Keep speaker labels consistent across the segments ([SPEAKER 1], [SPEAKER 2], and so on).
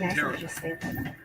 [SPEAKER 1] nice to just stay there.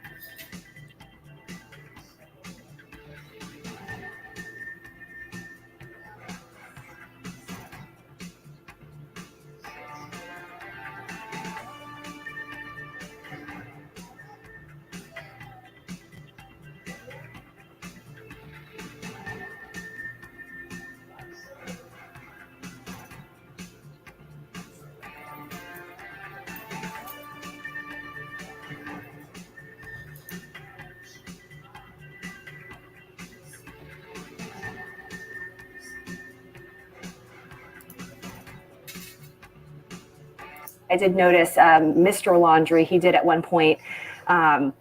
[SPEAKER 1] I did notice Mr. Laundrie, he did at one point, kind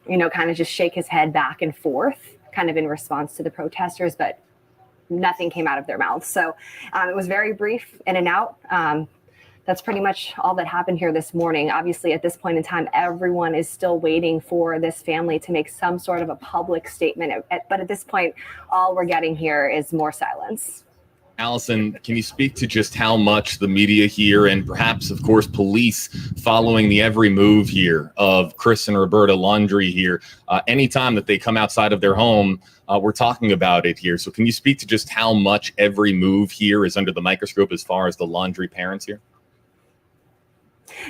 [SPEAKER 1] of just shake his head back and forth, kind of in response to the protesters, but nothing came out of their mouths. So it was very brief, in and out. That's pretty much all that happened here this morning. Obviously, at this point in time, everyone is still waiting for this family to make some sort of a public statement. But at this point, all we're getting here is more silence.
[SPEAKER 2] Allison, can you speak to just how much the media here and perhaps, of course, police following the every move here of Chris and Roberta Laundrie here, anytime that they come outside of their home, we're talking about it here. So can you speak to just how much every move here is under the microscope as far as the Laundrie parents here?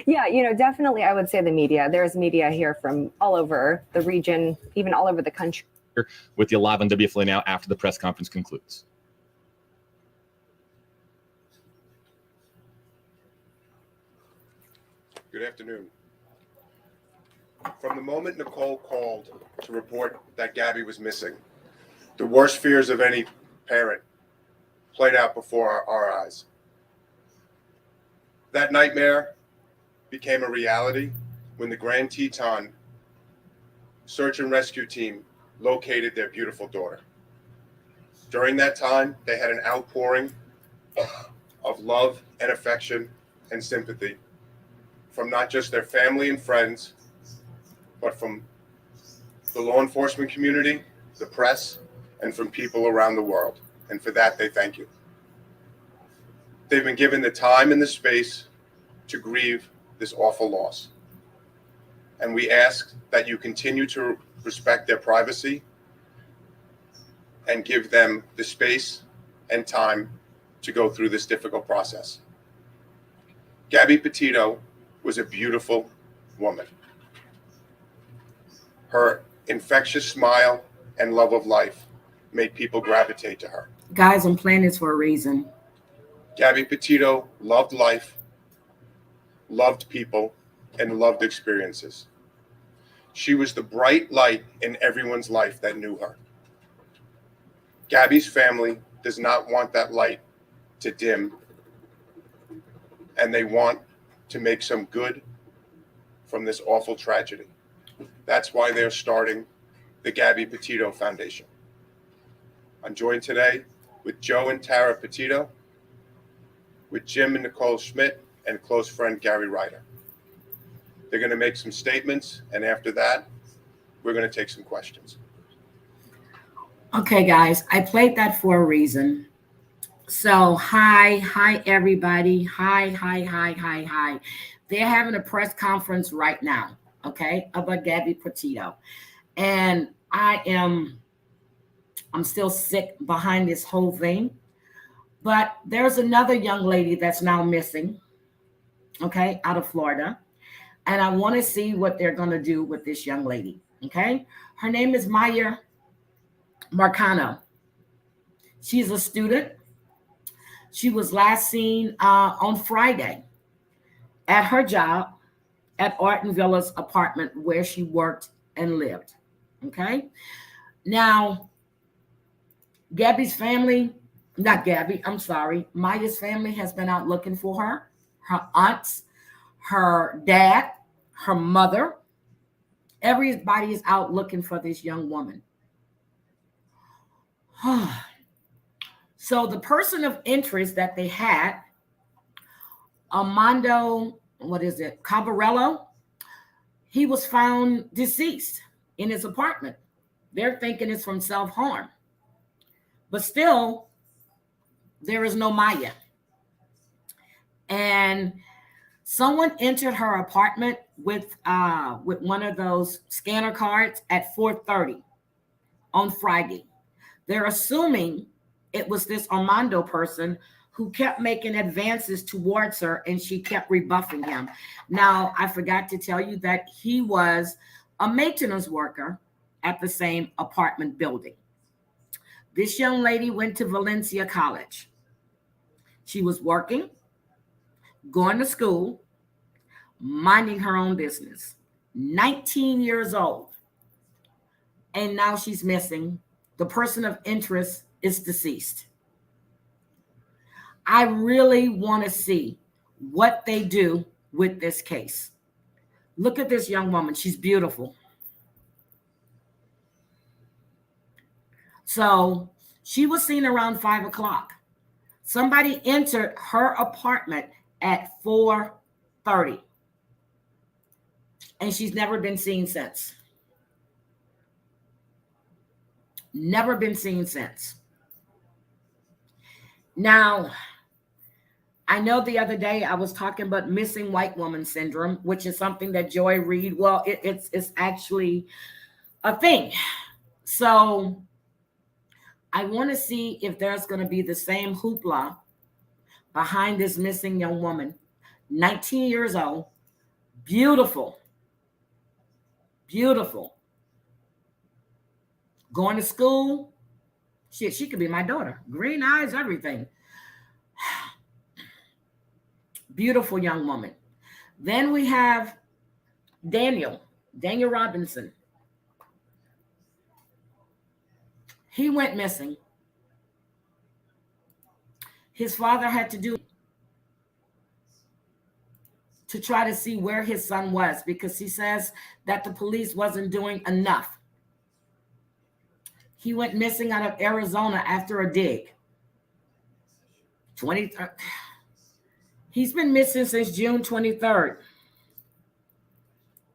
[SPEAKER 1] Yeah, definitely I would say the media. There's media here from all over the region, even all over the country.
[SPEAKER 2] With you live on WFLA now after the press conference concludes.
[SPEAKER 3] Good afternoon. From the moment Nicole called to report that Gabby was missing, the worst fears of any parent played out before our eyes. That nightmare became a reality when the Grand Teton search and rescue team located their beautiful daughter. During that time, they had an outpouring of love and affection and sympathy from not just their family and friends, but from the law enforcement community, the press, and from people around the world. And for that, they thank you. They've been given the time and the space to grieve this awful loss. And we ask that you continue to respect their privacy and give them the space and time to go through this difficult process. Gabby Petito was a beautiful woman. Her infectious smile and love of life made people gravitate to her.
[SPEAKER 4] Guys, I'm playing this for a reason.
[SPEAKER 3] Gabby Petito loved life, loved people, and loved experiences. She was the bright light in everyone's life that knew her. Gabby's family does not want that light to dim, and they want to make some good from this awful tragedy. That's why they're starting the Gabby Petito Foundation. I'm joined today with Joe and Tara Petito, with Jim and Nicole Schmidt, and close friend Gary Ryder. They're going to make some statements, and after that, we're going to take some questions.
[SPEAKER 4] Okay, guys, I played that for a reason. So, hi, everybody. Hi. They're having a press conference right now, okay, about Gabby Petito. And I'm still sick behind this whole thing. But there's another young lady that's now missing, okay, out of Florida. And I want to see what they're going to do with this young lady, okay? Her name is Miya Marcano. She's a student. She was last seen on Friday at her job at Orton Villa's apartment where she worked and lived, okay? Now, Miya's family has been out looking for her. Her aunts, her dad, her mother, everybody is out looking for this young woman. So the person of interest that they had, Armando, Cabarello, he was found deceased in his apartment. They're thinking it's from self-harm. But still, there is no Miya. And Someone entered her apartment with one of those scanner cards at 4:30 on Friday. They're assuming it was this Armando person who kept making advances towards her, and she kept rebuffing him. Now, I forgot to tell you that he was a maintenance worker at the same apartment building. This young lady went to Valencia College. She was working, going to school, minding her own business. 19 years old. And now she's missing. The person of interest is deceased. I really want to see what they do with this case. Look at this young woman. She's beautiful. So she was seen around 5 o'clock. Somebody entered her apartment at 4:30. And she's never been seen since. Never been seen since. Now, I know the other day I was talking about missing white woman syndrome, which is something that Joy Reid, well, it's actually a thing. So I want to see if there's going to be the same hoopla behind this missing young woman, 19 years old, beautiful, beautiful, going to school. Shit, she could be my daughter. Green eyes, everything. Beautiful young woman. Then we have Daniel Robinson. He went missing. His father had to do to try to see where his son was, because he says that the police wasn't doing enough. He went missing out of Arizona after a dig. He's been missing since June 23rd.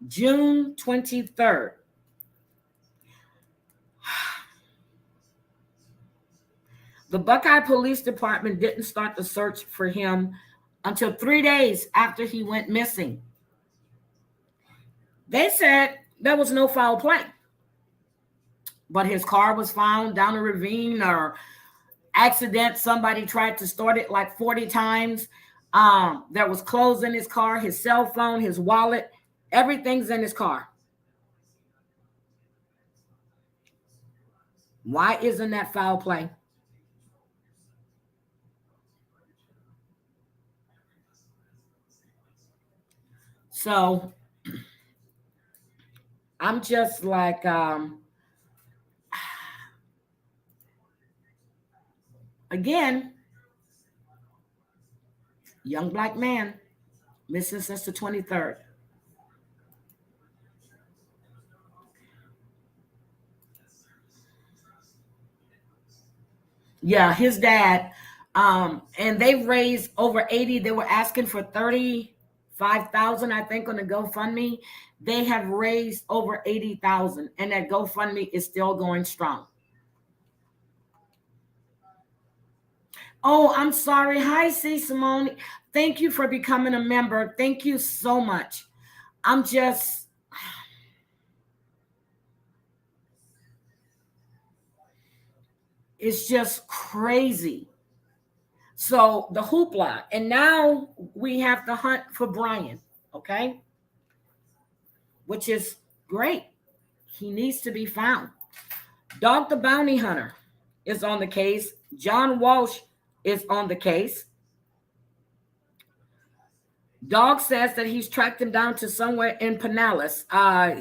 [SPEAKER 4] June 23rd. The Buckeye Police Department didn't start the search for him until 3 days after he went missing. They said there was no foul play, but his car was found down a ravine or accident. Somebody tried to start it like 40 times. There was clothes in his car, his cell phone, his wallet, everything's in his car. Why isn't that foul play? So I'm just like, again, young black man missing since the 23rd. Yeah, his dad. And they've raised over 80. They were asking for 35,000, I think, on the GoFundMe. They have raised over 80,000, and that GoFundMe is still going strong. Oh, I'm sorry. Hi, C. Simone. Thank you for becoming a member. Thank you so much. I'm just, it's just crazy. So the hoopla, and now we have to hunt for Brian, okay? Which is great. He needs to be found. Dog the Bounty Hunter is on the case. John Walsh is on the case. Dog says that he's tracked him down to somewhere in Pinellas.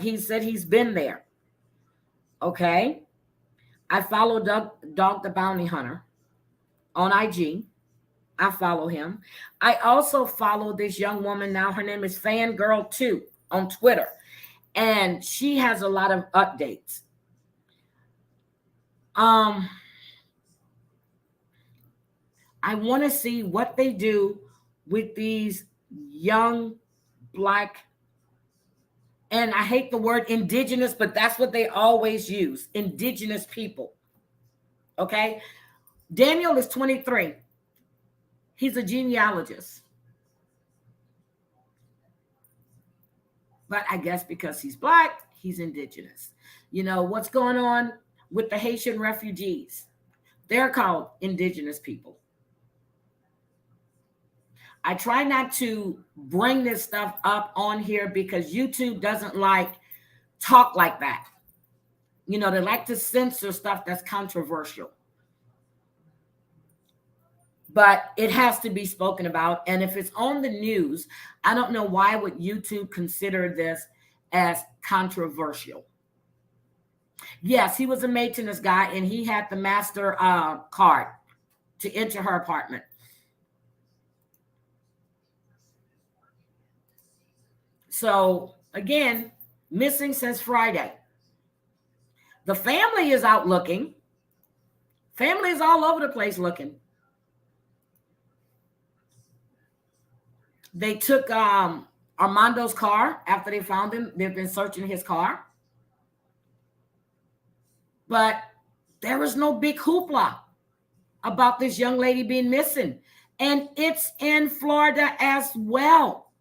[SPEAKER 4] He said he's been there. Okay. I follow Dog the Bounty Hunter on IG. I follow him. I also follow this young woman now. Her name is Fangirl2 on Twitter. And she has a lot of updates. I want to see what they do with these young black, and I hate the word indigenous, but that's what they always use, indigenous people. Okay? Daniel is 23. He's a genealogist. But I guess because he's black, he's indigenous. You know, what's going on with the Haitian refugees? They're called indigenous people. I try not to bring this stuff up on here because YouTube doesn't like talk like that. You know, they like to censor stuff that's controversial. But it has to be spoken about. And if it's on the news, I don't know why would YouTube consider this as controversial. Yes, he was a maintenance guy and he had the master card to enter her apartment. So again, missing since Friday. The family is out looking. Family is all over the place looking. They took Armando's car after they found him. They've been searching his car. But there was no big hoopla about this young lady being missing. And it's in Florida as well.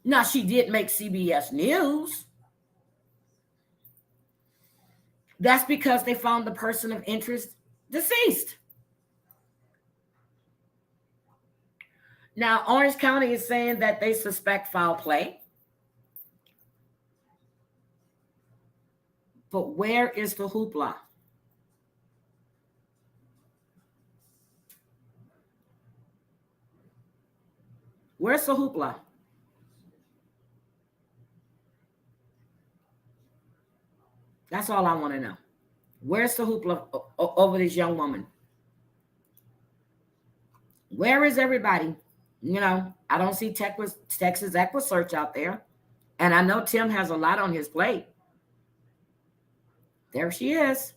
[SPEAKER 4] Now, she did make CBS News. That's because they found the person of interest deceased. Now, Orange County is saying that they suspect foul play. But where is the hoopla? Where's the hoopla? That's all I want to know. Where's the hoopla over this young woman? Where is everybody? You know, I don't see Texas Equisearch out there. And I know Tim has a lot on his plate. There she is.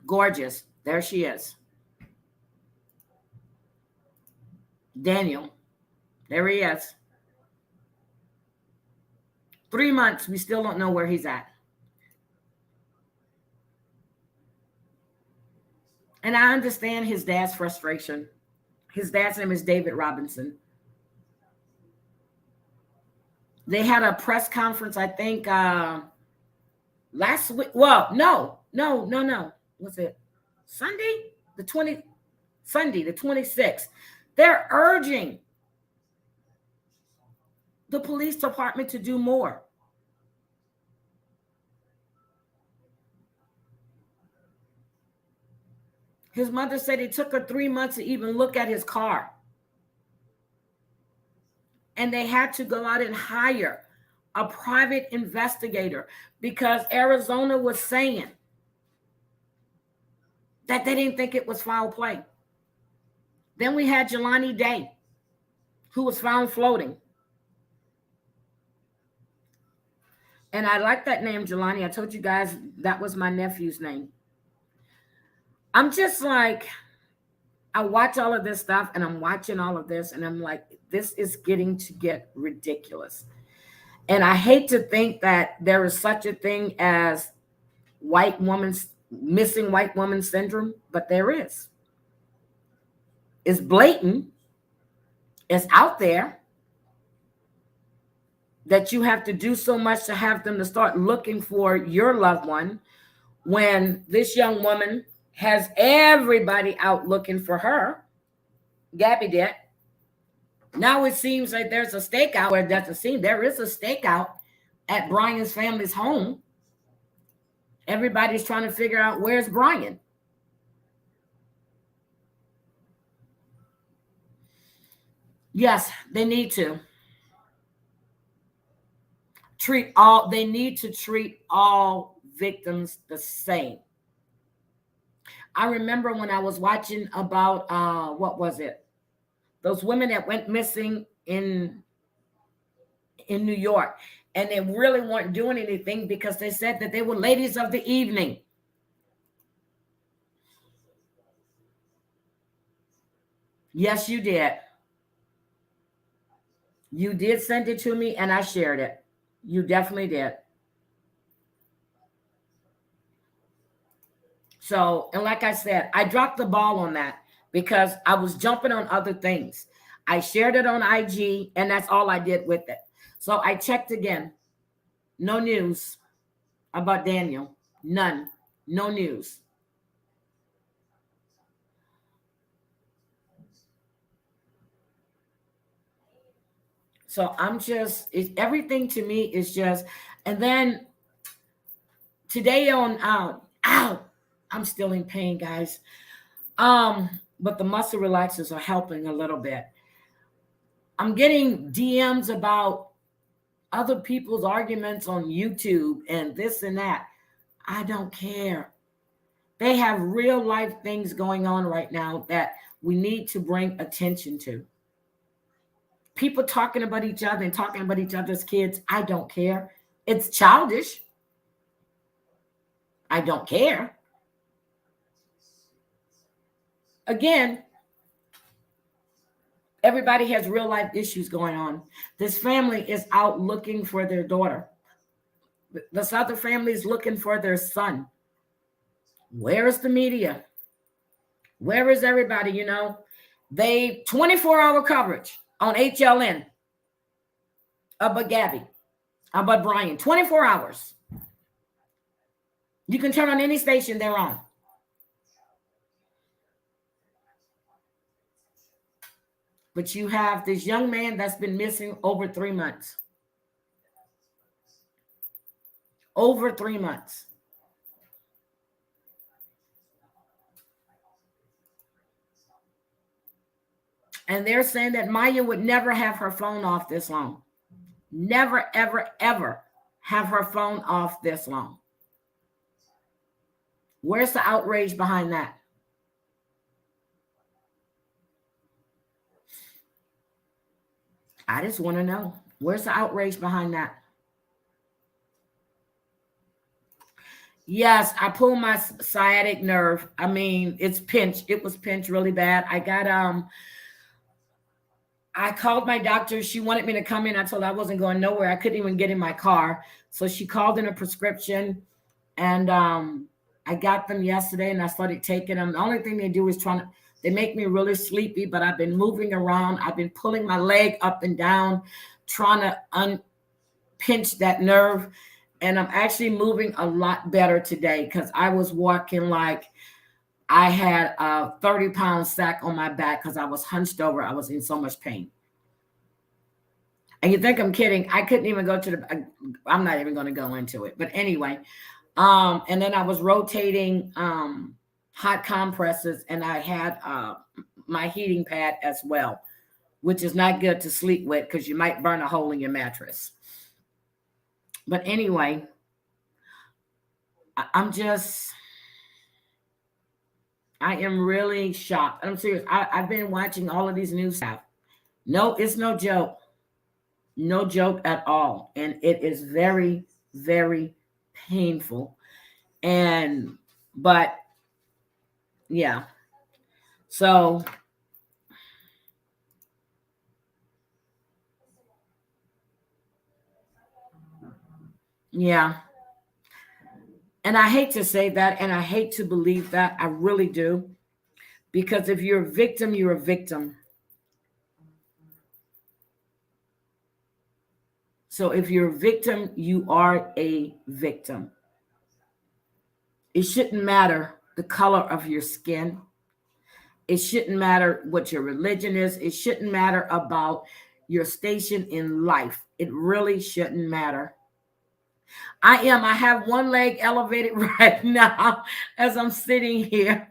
[SPEAKER 4] Gorgeous. There she is. Daniel. There he is. 3 months. We still don't know where he's at. And I understand his dad's frustration. His dad's name is David Robinson. They had a press conference, I think, last week. Well, no. Was it Sunday? Sunday, the 26th. They're urging the police department to do more. His mother said it took her 3 months to even look at his car. And they had to go out and hire a private investigator because Arizona was saying that they didn't think it was foul play. Then we had Jelani Day, who was found floating. And I like that name, Jelani. I told you guys that was my nephew's name. I'm just like, I watch all of this stuff and I'm watching all of this and I'm like, this is getting to get ridiculous. And I hate to think that there is such a thing as missing white woman syndrome, but there is. It's blatant. It's out there that you have to do so much to have them to start looking for your loved one when this young woman has everybody out looking for her. Gabby did. Now it seems like there's a stakeout where that's a scene. There is a stakeout at Brian's family's home. Everybody's trying to figure out where's Brian. Yes, they need to treat all victims the same. I remember when I was watching about what was it? Those women that went missing in New York, and they really weren't doing anything because they said that they were ladies of the evening. Yes, you did. You did send it to me and I shared it. You definitely did. So, and like I said, I dropped the ball on that because I was jumping on other things. I shared it on IG, and that's all I did with it. So I checked again. No news about Daniel. None. No news. So I'm just, everything to me is just, and then today on ow, I'm still in pain, guys. But the muscle relaxers are helping a little bit. I'm getting DMs about other people's arguments on YouTube and this and that. I don't care. They have real life things going on right now that we need to bring attention to. People talking about each other and talking about each other's kids. I don't care. It's childish. I don't care. Again, everybody has real life issues going on. This family is out looking for their daughter. This other family is looking for their son. Where is the media? Where is everybody? You know, they 24-hour coverage on HLN about Gabby, about Brian, 24 hours. You can turn on any station they're on. But you have this young man that's been missing over 3 months. Over 3 months. And they're saying that Miya would never have her phone off this long. Never, ever, ever have her phone off this long. Where's the outrage behind that? I just want to know. Where's the outrage behind that? Yes, I pulled my sciatic nerve. I mean, it's pinched. It was pinched really bad. I called my doctor. She wanted me to come in. I told her I wasn't going nowhere. I couldn't even get in my car. So she called in a prescription, and I got them yesterday, and I started taking them. The only thing they do is they make me really sleepy, but I've been moving around. I've been pulling my leg up and down, trying to unpinch that nerve. And I'm actually moving a lot better today because I was walking like I had a 30-pound sack on my back because I was hunched over. I was in so much pain. And you think I'm kidding. I couldn't even go to I'm not even going to go into it. But anyway, and then I was rotating hot compresses, and I had my heating pad as well, which is not good to sleep with because you might burn a hole in your mattress. But anyway, I am really shocked. I'm serious. I've been watching all of these news stuff. No, it's no joke. No joke at all. And it is very, very painful. But yeah. So yeah. And I hate to say that, and I hate to believe that. I really do. Because if you're a victim, you're a victim. So if you're a victim, you are a victim. It shouldn't matter the color of your skin. It shouldn't matter what your religion is. It shouldn't matter about your station in life. It really shouldn't matter. I have one leg elevated right now as I'm sitting here.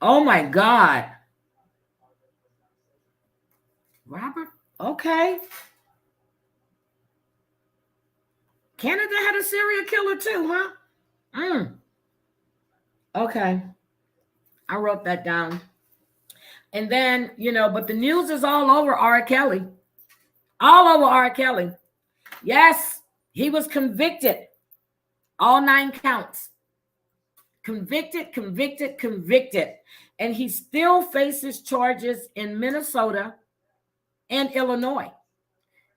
[SPEAKER 4] Oh my God. Robert, okay. Canada had a serial killer too, huh? Okay. I wrote that down. And then, but the news is all over R. Kelly. All over R. Kelly. Yes, he was convicted. All 9 counts. Convicted. And he still faces charges in Minnesota and Illinois.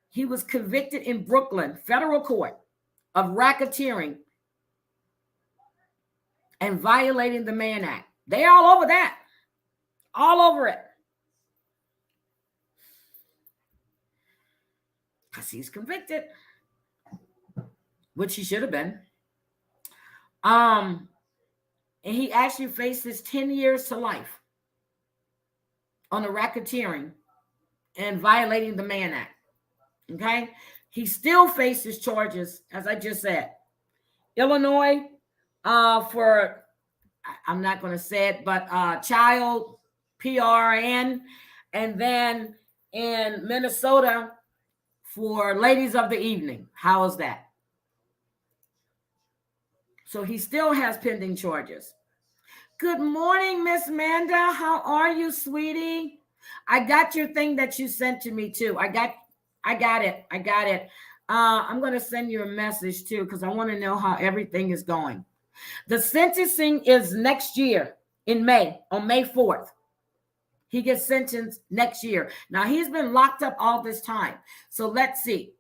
[SPEAKER 4] He was convicted in Brooklyn federal court of racketeering and violating the Mann Act. They all over that. All over it. Because he's convicted, which he should have been. And he actually faces 10 years to life on the racketeering and violating the Mann Act. Okay? He still faces charges, as I just said. Illinois, for, I'm not going to say it, but child PRN, and then in Minnesota for ladies of the evening. How is that? So he still has pending charges. Good morning, Miss Manda. How are you, sweetie? I got your thing that you sent to me too. I got it. I'm going to send you a message too, because I want to know how everything is going. The sentencing is next year in May, on May 4th. He gets sentenced next year. Now, he's been locked up all this time. So let's see.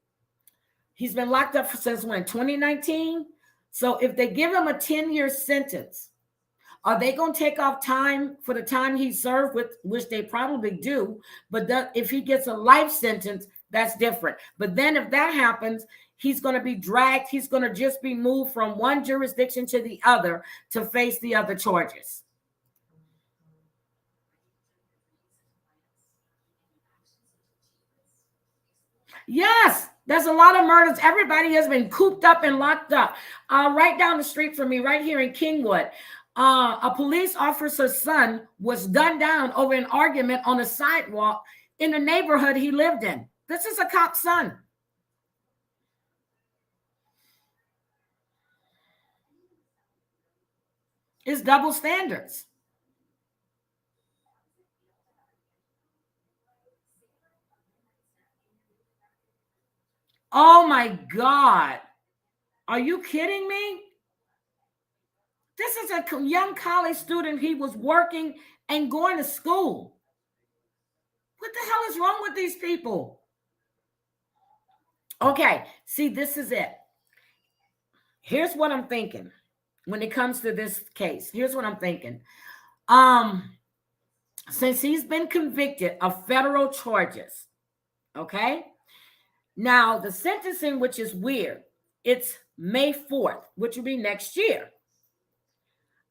[SPEAKER 4] He's been locked up since when? 2019? So if they give him a 10-year sentence, are they going to take off time for the time he served, with which they probably do? But if he gets a life sentence, that's different. But then if that happens, he's going to be dragged. He's going to just be moved from one jurisdiction to the other to face the other charges. Yes, there's a lot of murders. Everybody has been cooped up and locked up. Right down the street from me, right here in Kingwood, a police officer's son was gunned down over an argument on a sidewalk in the neighborhood he lived in. This is a cop's son. It's double standards. Oh my God. Are you kidding me? This is a young college student. He was working and going to school. What the hell is wrong with these people? Okay, see, this is it. Here's what I'm thinking when it comes to this case. Here's what I'm thinking. Since he's been convicted of federal charges, okay? Now, the sentencing, which is weird, it's May 4th, which will be next year.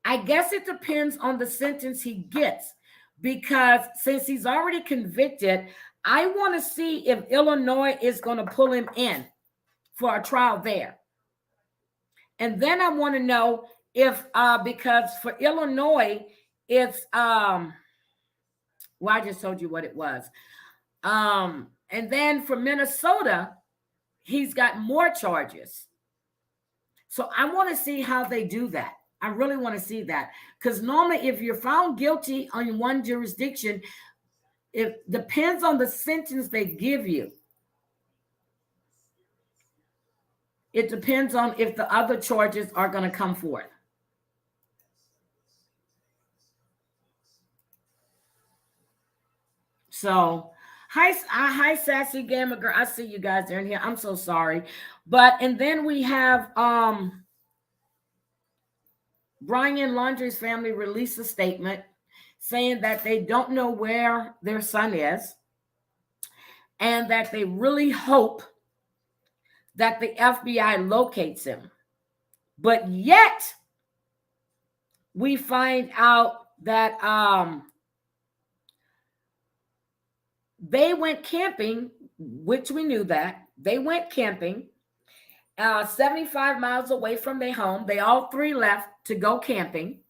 [SPEAKER 4] I guess it depends on the sentence he gets, because since he's already convicted, I want to see if Illinois is going to pull him in for a trial there. And then I want to know if, because for Illinois, it's, well, I just told you what it was. And then for Minnesota, he's got more charges. So I want to see how they do that. I really want to see that. Because normally if you're found guilty on one jurisdiction, it depends on the sentence they give you. It depends on if the other charges are going to come forth. So, hi, Sassy Gamer Girl. I see you guys are in here. I'm so sorry. And then we have Brian Laundrie's family released a statement saying that they don't know where their son is and that they really hope that the FBI locates him. But yet, we find out that they went camping, which we knew that. They went camping 75 miles away from their home. They all three left to go camping,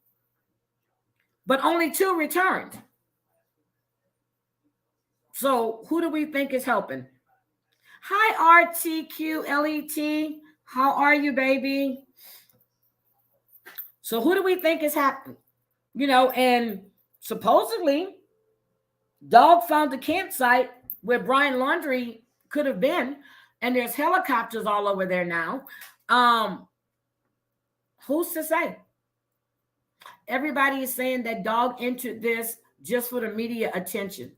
[SPEAKER 4] but only two returned. So who do we think is helping? Hi, RTQLET. How are you, baby? So who do we think is happening? You know, and supposedly, Dog found the campsite where Brian Laundrie could have been, and there's helicopters all over there now. Who's to say? Everybody is saying that Dog entered this just for the media attention.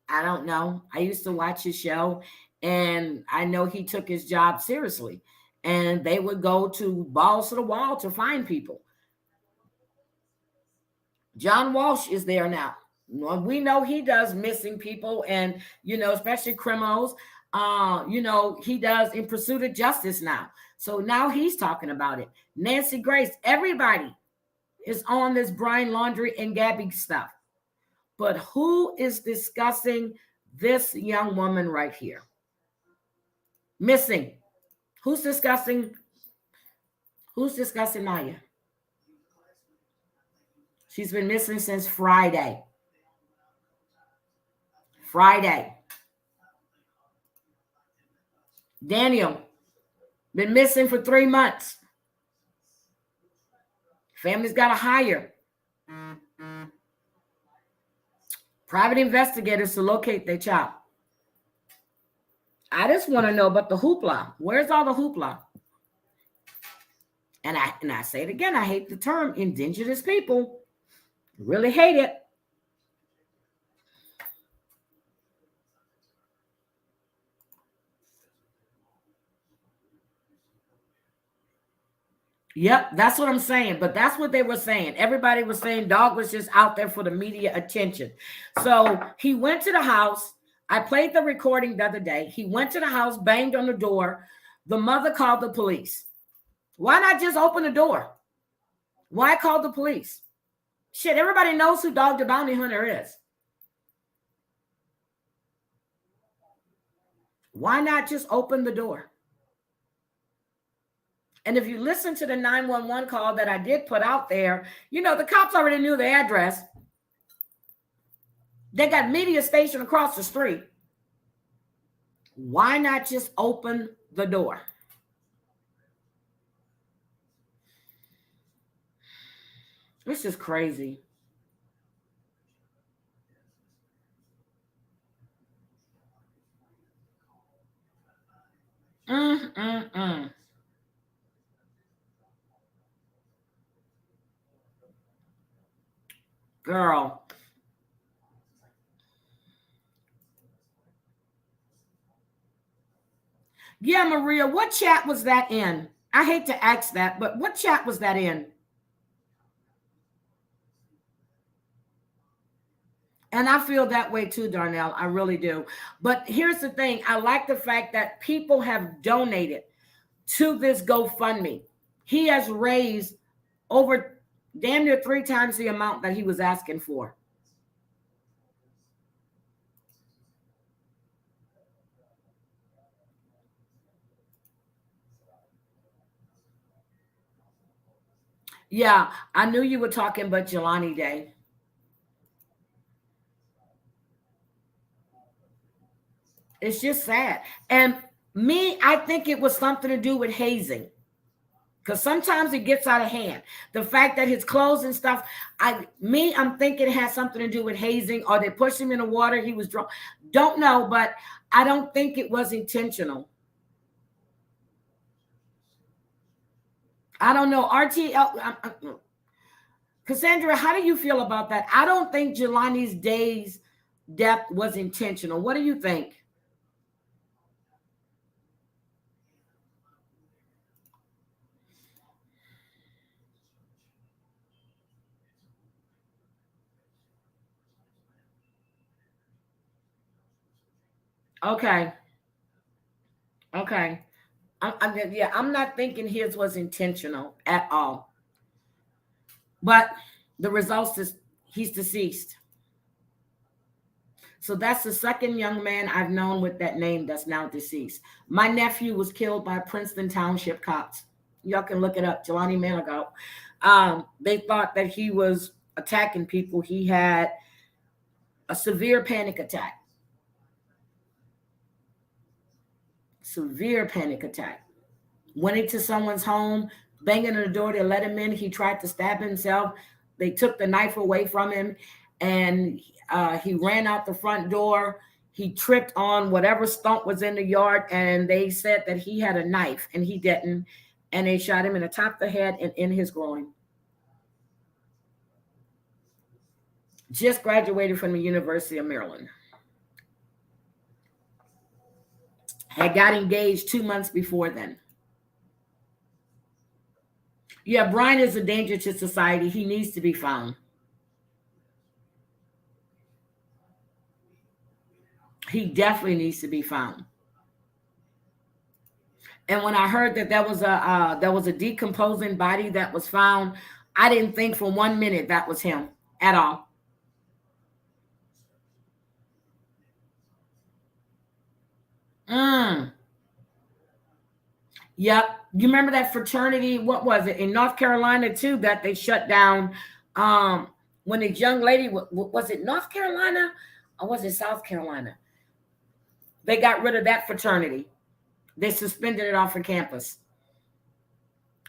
[SPEAKER 4] I don't know. I used to watch his show, And I know he took his job seriously. And they would go to balls to the wall to find people. John Walsh is there now. We know he does missing people and, especially criminals. He does In Pursuit of Justice now. So now he's talking about it. Nancy Grace, everybody is on this Brian Laundrie and Gabby stuff. But who is discussing this young woman right here? Missing. Who's discussing Miya? She's been missing since Friday. Daniel, been missing for 3 months. Family's got to hire private investigators to locate their child. I just want to know about the hoopla. Where's all the hoopla? And I say it again, I hate the term indigenous people. Really hate it. Yep, that's what I'm saying. But that's what they were saying. Everybody was saying dog was just out there for the media attention. So he went to the house. I played the recording the other day. He went to the house, banged on the door. The mother called the police. Why not just open the door? Why call the police? Shit, everybody knows who Dog the Bounty Hunter is. Why not just open the door? And if you listen to the 911 call that I did put out there, the cops already knew the address. They got media station across the street. Why not just open the door? This is crazy. Girl. Yeah, Maria, what chat was that in? I hate to ask that, but what chat was that in? And I feel that way too, Darnell. I really do. But here's the thing. I like the fact that people have donated to this GoFundMe. He has raised over damn near 3 times the amount that he was asking for. Yeah, I knew you were talking about Jelani Day. It's just sad. And I think it was something to do with hazing. Because sometimes it gets out of hand. The fact that his clothes and stuff, I'm thinking it has something to do with hazing, or they pushed him in the water, he was drunk. Don't know, but I don't think it was intentional. I don't know. RTL, Cassandra, how do you feel about that? I don't think Jelani's Day's death was intentional. What do you think? Okay. I'm not thinking his was intentional at all. But the results is he's deceased. So that's the second young man I've known with that name that's now deceased. My nephew was killed by Princeton Township cops. Y'all can look it up, Jelani Manigault. They thought that he was attacking people. He had a severe panic attack. Went into someone's home, banging on the door to let him in. He tried to stab himself. They took the knife away from him, and he ran out the front door. He tripped on whatever stump was in the yard, and they said that he had a knife, and he didn't. And they shot him in the top of the head and in his groin. Just graduated from the University of Maryland. had got engaged 2 months before then. Yeah, Brian is a danger to society. He needs to be found. He definitely needs to be found. And when I heard that there was a decomposing body that was found, I didn't think for 1 minute that was him at all. Yep. You remember that fraternity? What was it in North Carolina too that they shut down? When a young lady was it North Carolina or was it South Carolina? They got rid of that fraternity. They suspended it off of campus.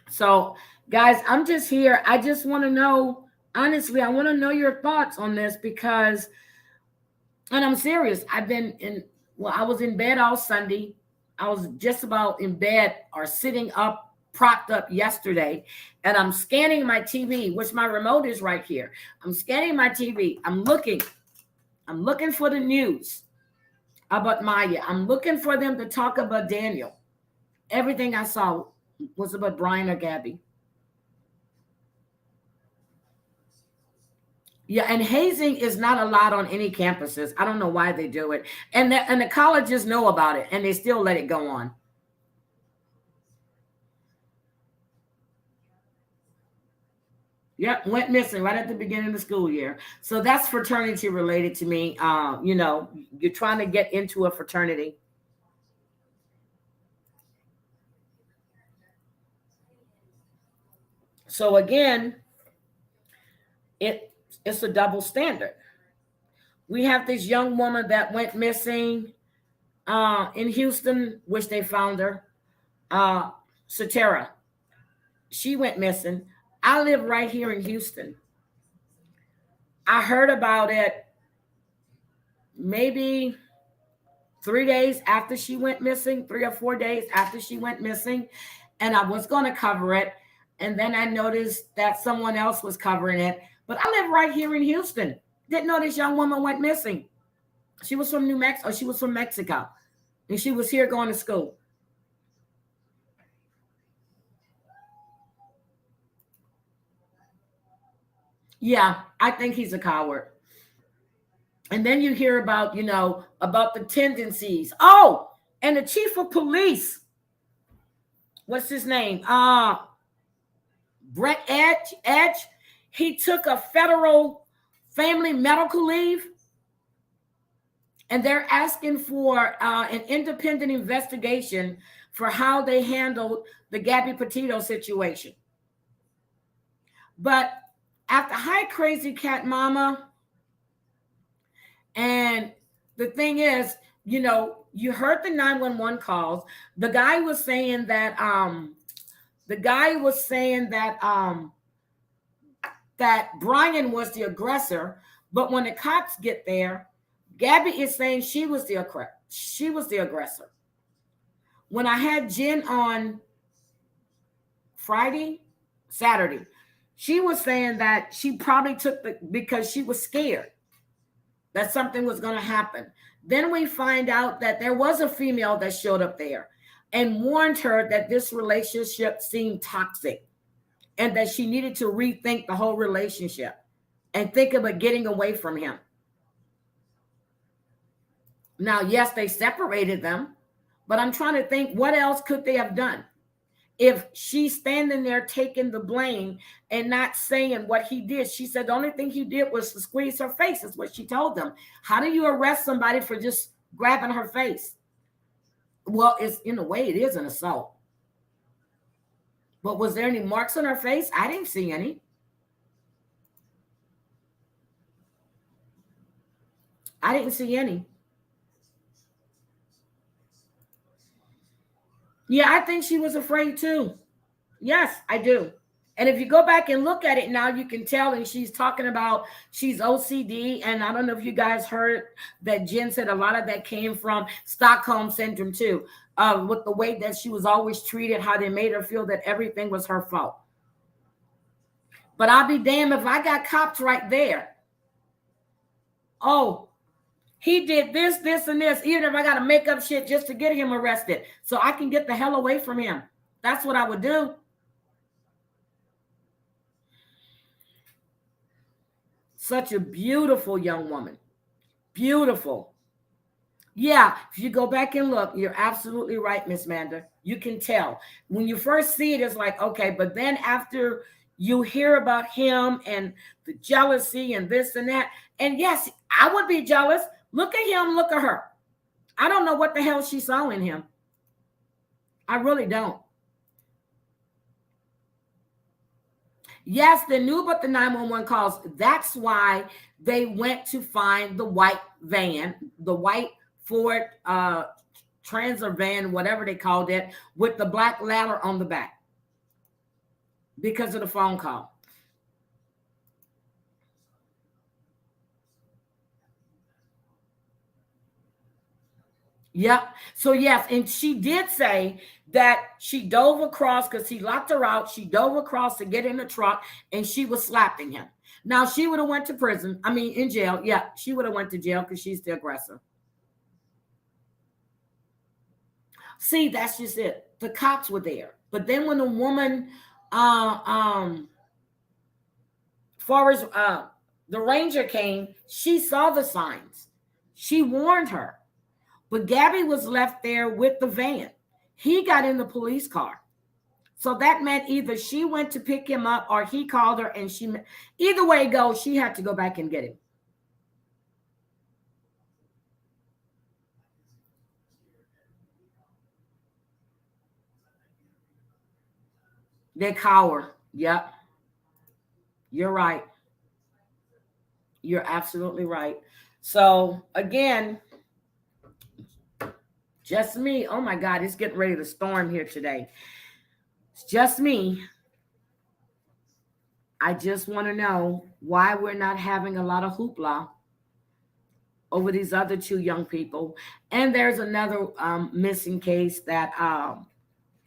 [SPEAKER 4] So, guys, I'm just here. I just want to know, honestly, I want to know your thoughts on this because, and I'm serious. I was in bed all Sunday. I was just about in bed or sitting up, propped up yesterday, and I'm scanning my TV, which my remote is right here. I'm scanning my TV. I'm looking for the news about Miya. I'm looking for them to talk about Daniel. Everything I saw was about Brian or Gabby. Yeah, and hazing is not allowed on any campuses. I don't know why they do it. And the colleges know about it, and they still let it go on. Yep, went missing right at the beginning of the school year. So that's fraternity related to me. You're trying to get into a fraternity. So again, it's a double standard. We have this young woman that went missing in Houston, which they found her. Satara. She went missing. I live right here in Houston. I heard about it maybe 3 days after she went missing, 3 or 4 days after she went missing. And I was going to cover it. And then I noticed that someone else was covering it. But I live right here in Houston. Didn't know this young woman went missing. She was from New Mexico. She was from Mexico. And she was here going to school. Yeah, I think he's a coward. And then you hear about, about the tendencies. Oh, and the chief of police. What's his name? Brett Edge. He took a federal family medical leave. And they're asking for an independent investigation for how they handled the Gabby Petito situation. But after Hi Crazy Cat Mama, and the thing is, you heard the 911 calls. The guy was saying that that Brian was the aggressor, but when the cops get there, Gabby is saying she was the aggressor. When I had Jen on Saturday, she was saying that she probably took because she was scared that something was going to happen. Then we find out that there was a female that showed up there and warned her that this relationship seemed toxic and that she needed to rethink the whole relationship and think about getting away from him. Now, yes, they separated them, but I'm trying to think what else could they have done? If she's standing there taking the blame and not saying what he did. She said the only thing he did was to squeeze her face, is what she told them. How do you arrest somebody for just grabbing her face? Well, it's in a way, it is an assault. But was there any marks on her face? I didn't see any. I didn't see any. Yeah, I think she was afraid too. Yes, I do. And if you go back and look at it now, you can tell, and she's talking about she's OCD. And I don't know if you guys heard that Jen said a lot of that came from Stockholm Syndrome too, with the way that she was always treated, how they made her feel that everything was her fault. But I'll be damned if I got cops right there. Oh, He did this, this, and this, even if I got to make up shit just to get him arrested so I can get the hell away from him. That's what I would do. Such a beautiful young woman. Beautiful. Yeah, if you go back and look, you're absolutely right, Miss Manda. You can tell. When you first see it, it's like, okay, but then after you hear about him and the jealousy and this and that, and yes, I would be jealous. Look at him, look at her. I don't know what the hell she saw in him. I really don't. Yes, they knew about the 911 calls. That's why they went to find the white van, the white Ford Transit van, whatever they called it, with the black ladder on the back because of the phone call. Yep. So yes, and she did say that she dove across because he locked her out. She dove across to get in the truck and she was slapping him. Now she would have went to prison. I mean, in jail. Yeah, she would have went to jail because she's the aggressor. See, that's just it. The cops were there. But then when the woman, far as the ranger came, she saw the signs. She warned her. But Gabby was left there with the van. He got in the police car. So that meant either she went to pick him up or he called her and she, either way it goes, she had to go back and get him. They cower. Yep. You're right. You're absolutely right. So again, just me. Oh my God, it's getting ready to storm here today. It's just me. I just want to know why we're not having a lot of hoopla over these other two young people. And there's another missing case that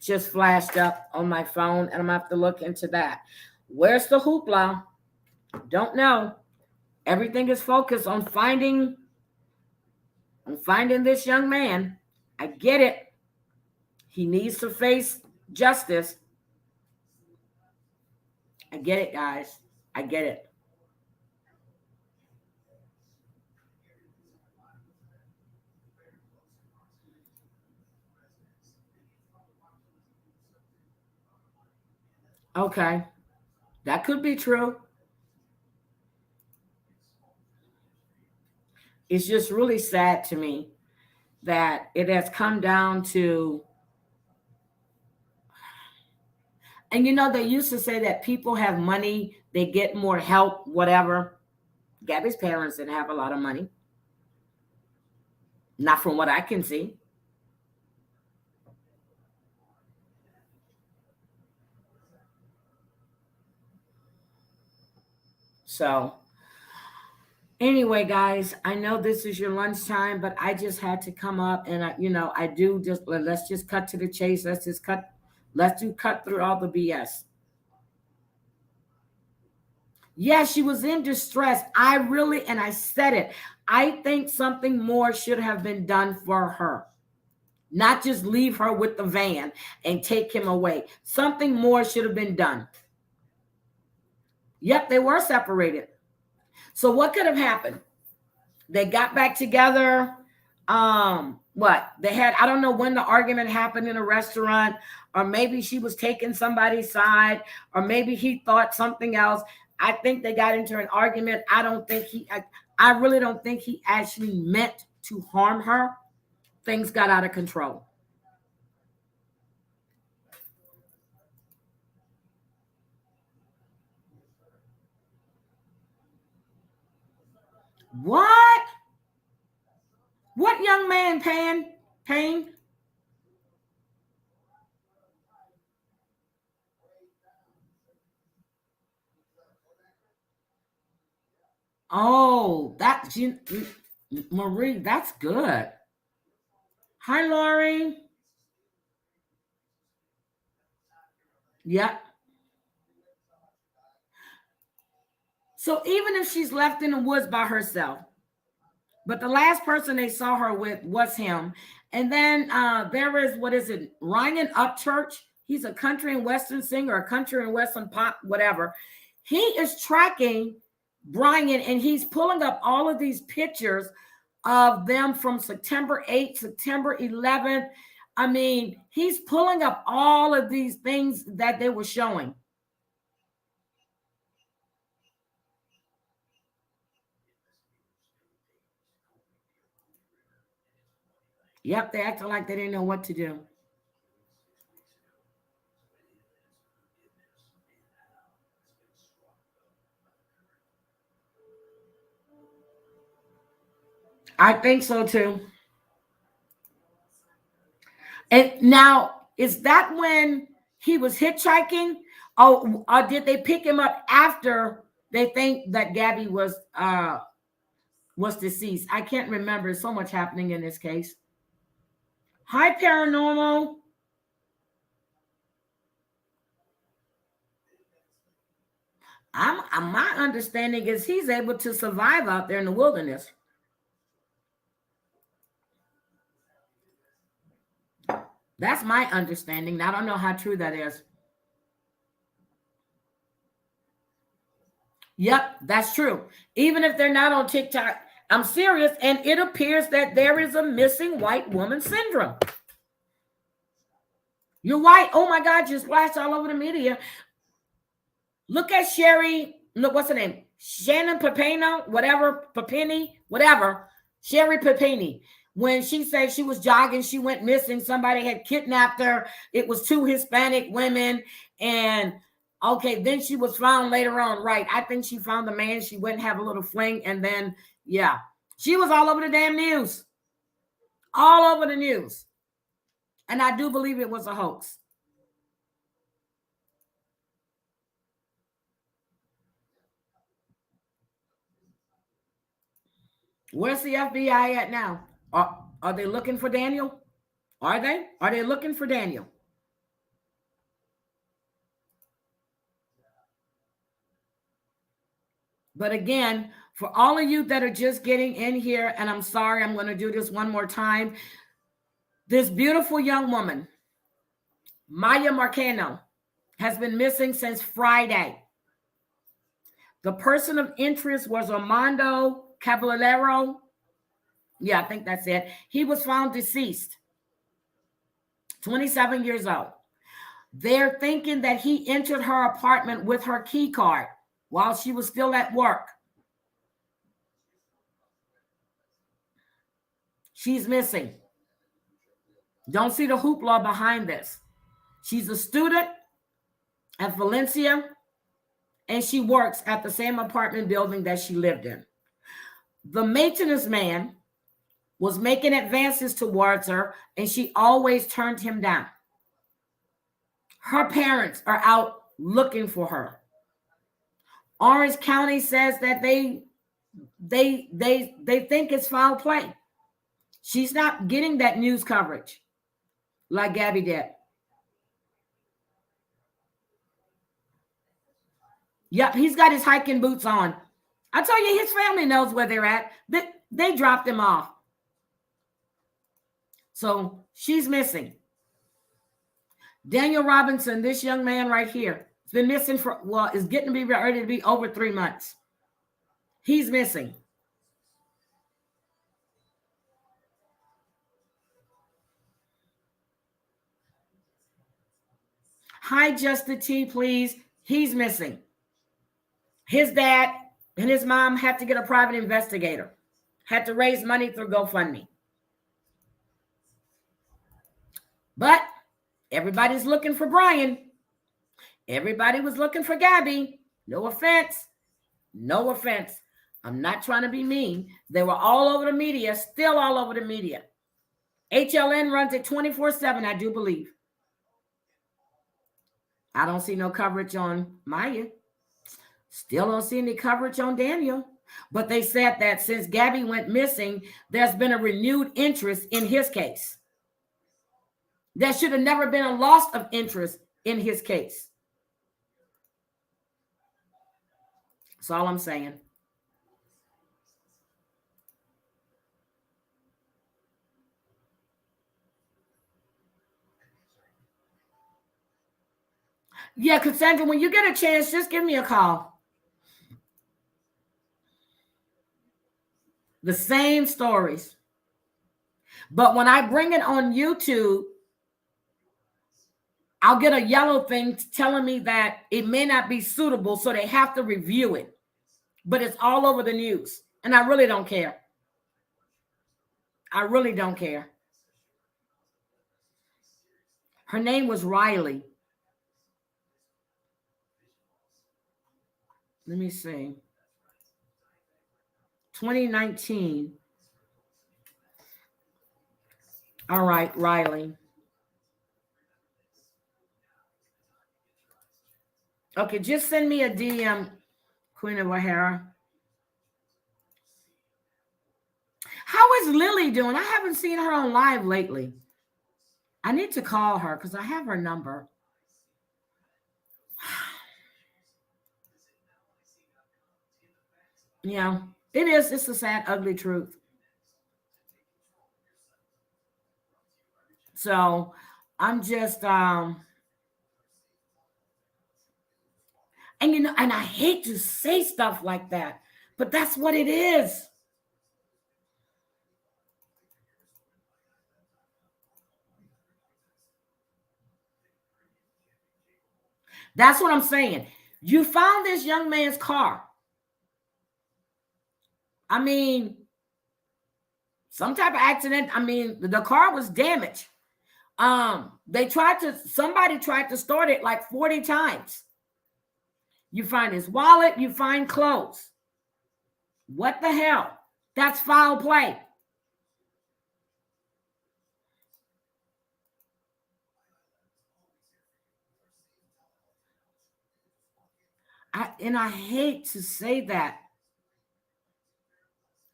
[SPEAKER 4] just flashed up on my phone, and I'm gonna have to look into that. Where's the hoopla? Don't know. Everything is focused on finding this young man. I get it. He needs to face justice. I get it, guys. I get it. Okay. That could be true. It's just really sad to me that it has come down to, and you know, they used to say that people have money, they get more help, whatever. Gabby's parents didn't have a lot of money. Not from what I can see. So anyway, guys, I know this is your lunchtime, but I just had to come up and I do just, let's just cut to the chase. Let's cut through all the BS. Yeah, she was in distress. I said it. I think something more should have been done for her. Not just leave her with the van and take him away. Something more should have been done. Yep, they were separated. So what could have happened? They got back together. What? They had, I don't know when the argument happened in a restaurant, or maybe she was taking somebody's side, or maybe he thought something else. I think they got into an argument. I really don't think he actually meant to harm her. Things got out of control. What? What young man, Payne? Oh, that's Marie. That's good. Hi, Lori. Yep. So even if she's left in the woods by herself, But the last person they saw her with was him. And then there is, what is it, Ryan Upchurch. He's a country and western singer, a country and western pop, whatever. He is tracking Brian, and he's pulling up all of these pictures of them from September 8th, September 11th. I mean, he's pulling up all of these things that they were showing. Yep, they acted like they didn't know what to do. I think so too. And now, is that when he was hitchhiking? Oh, or did they pick him up after they think that Gabby was deceased? I can't remember. There's so much happening in this case. Hi, Paranormal. My understanding is he's able to survive out there in the wilderness. That's my understanding. I don't know how true that is. Yep, that's true. Even if they're not on TikTok, I'm serious. And it appears that there is a missing white woman syndrome. You're white. Oh my God, you splashed all over the media. Look at Sherry. Look, what's her name? Shannon Papino, whatever, Papini, whatever. Sherry Papini. When she said she was jogging, she went missing. Somebody had kidnapped her. It was 2 Hispanic women. And okay, then she was found later on. Right. I think she found the man. She went and have a little fling. And then, yeah, she was all over the damn news. All over the news. And I do believe it was a hoax. Where's the FBI at now? Are they looking for Daniel? Are they? Are they looking for Daniel? But again, for all of you that are just getting in here, and I'm sorry, I'm going to do this one more time. This beautiful young woman, Miya Marcano, has been missing since Friday. The person of interest was Armando Caballero. Yeah, I think that's it. He was found deceased, 27 years old. They're thinking that he entered her apartment with her key card while she was still at work. She's missing. Don't see the hoopla behind this. She's a student at Valencia, and she works at the same apartment building that she lived in. The maintenance man was making advances towards her, and she always turned him down. Her parents are out looking for her. Orange County says that they think it's foul play. She's not getting that news coverage like Gabby did. Yep, he's got his hiking boots on. I tell you, his family knows where they're at. They dropped him off. So she's missing. Daniel Robinson, this young man right here, has been missing for, well, is getting to be ready to be over 3 months. He's missing. Hi, Justin T, please. He's missing. His dad and his mom had to get a private investigator, had to raise money through GoFundMe. But everybody's looking for Brian. Everybody was looking for Gabby. No offense. No offense. I'm not trying to be mean. They were all over the media, still all over the media. HLN runs it 24/7, I do believe. I don't see no coverage on Miya. Still don't see any coverage on Daniel. But they said that since Gabby went missing, there's been a renewed interest in his case. There should have never been a loss of interest in his case. That's all I'm saying. Yeah, Cassandra, when you get a chance, just give me a call. The same stories. But when I bring it on YouTube, I'll get a yellow thing telling me that it may not be suitable, so they have to review it. But it's all over the news, and I really don't care. I really don't care. Her name was Riley. Let me see. 2019. All right, Riley. Okay, just send me a DM, Queen of O'Hara. How is Lily doing? I haven't seen her on live lately. I need to call her because I have her number. Yeah, it is. It's a sad, ugly truth. So I'm just and you know, and I hate to say stuff like that, but that's what it is. That's what I'm saying. You found this young man's car. I mean, some type of accident. I mean, the car was damaged. Somebody tried to start it like 40 times. You find his wallet, you find clothes. What the hell? That's foul play. I hate to say that,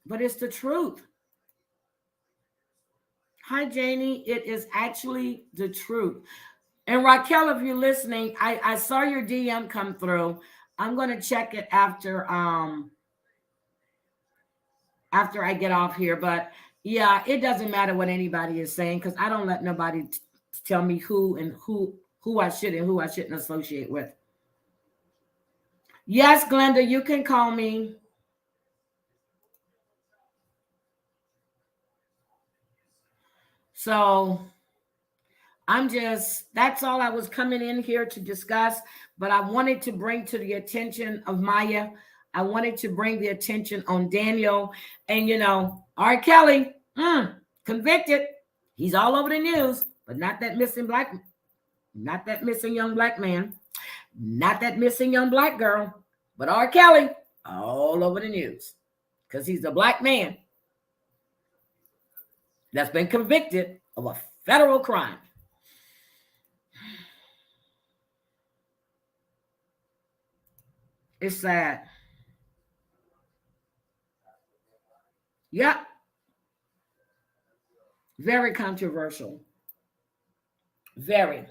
[SPEAKER 4] but it's the truth. Hi, Janie. It is actually the truth. And Raquel, if you're listening, I saw your DM come through. I'm going to check it after I get off here. But yeah, it doesn't matter what anybody is saying because I don't let nobody tell me who I should and who I shouldn't associate with. Yes, Glenda, you can call me. So that's all I was coming in here to discuss, but I wanted to bring to the attention of Miya. I wanted to bring the attention on Daniel. And, you know, R. Kelly, convicted. He's all over the news, but not that missing young black man, not that missing young black girl, but R. Kelly, all over the news because he's a black man that's been convicted of a federal crime. It's sad. Yep. Very controversial. Very.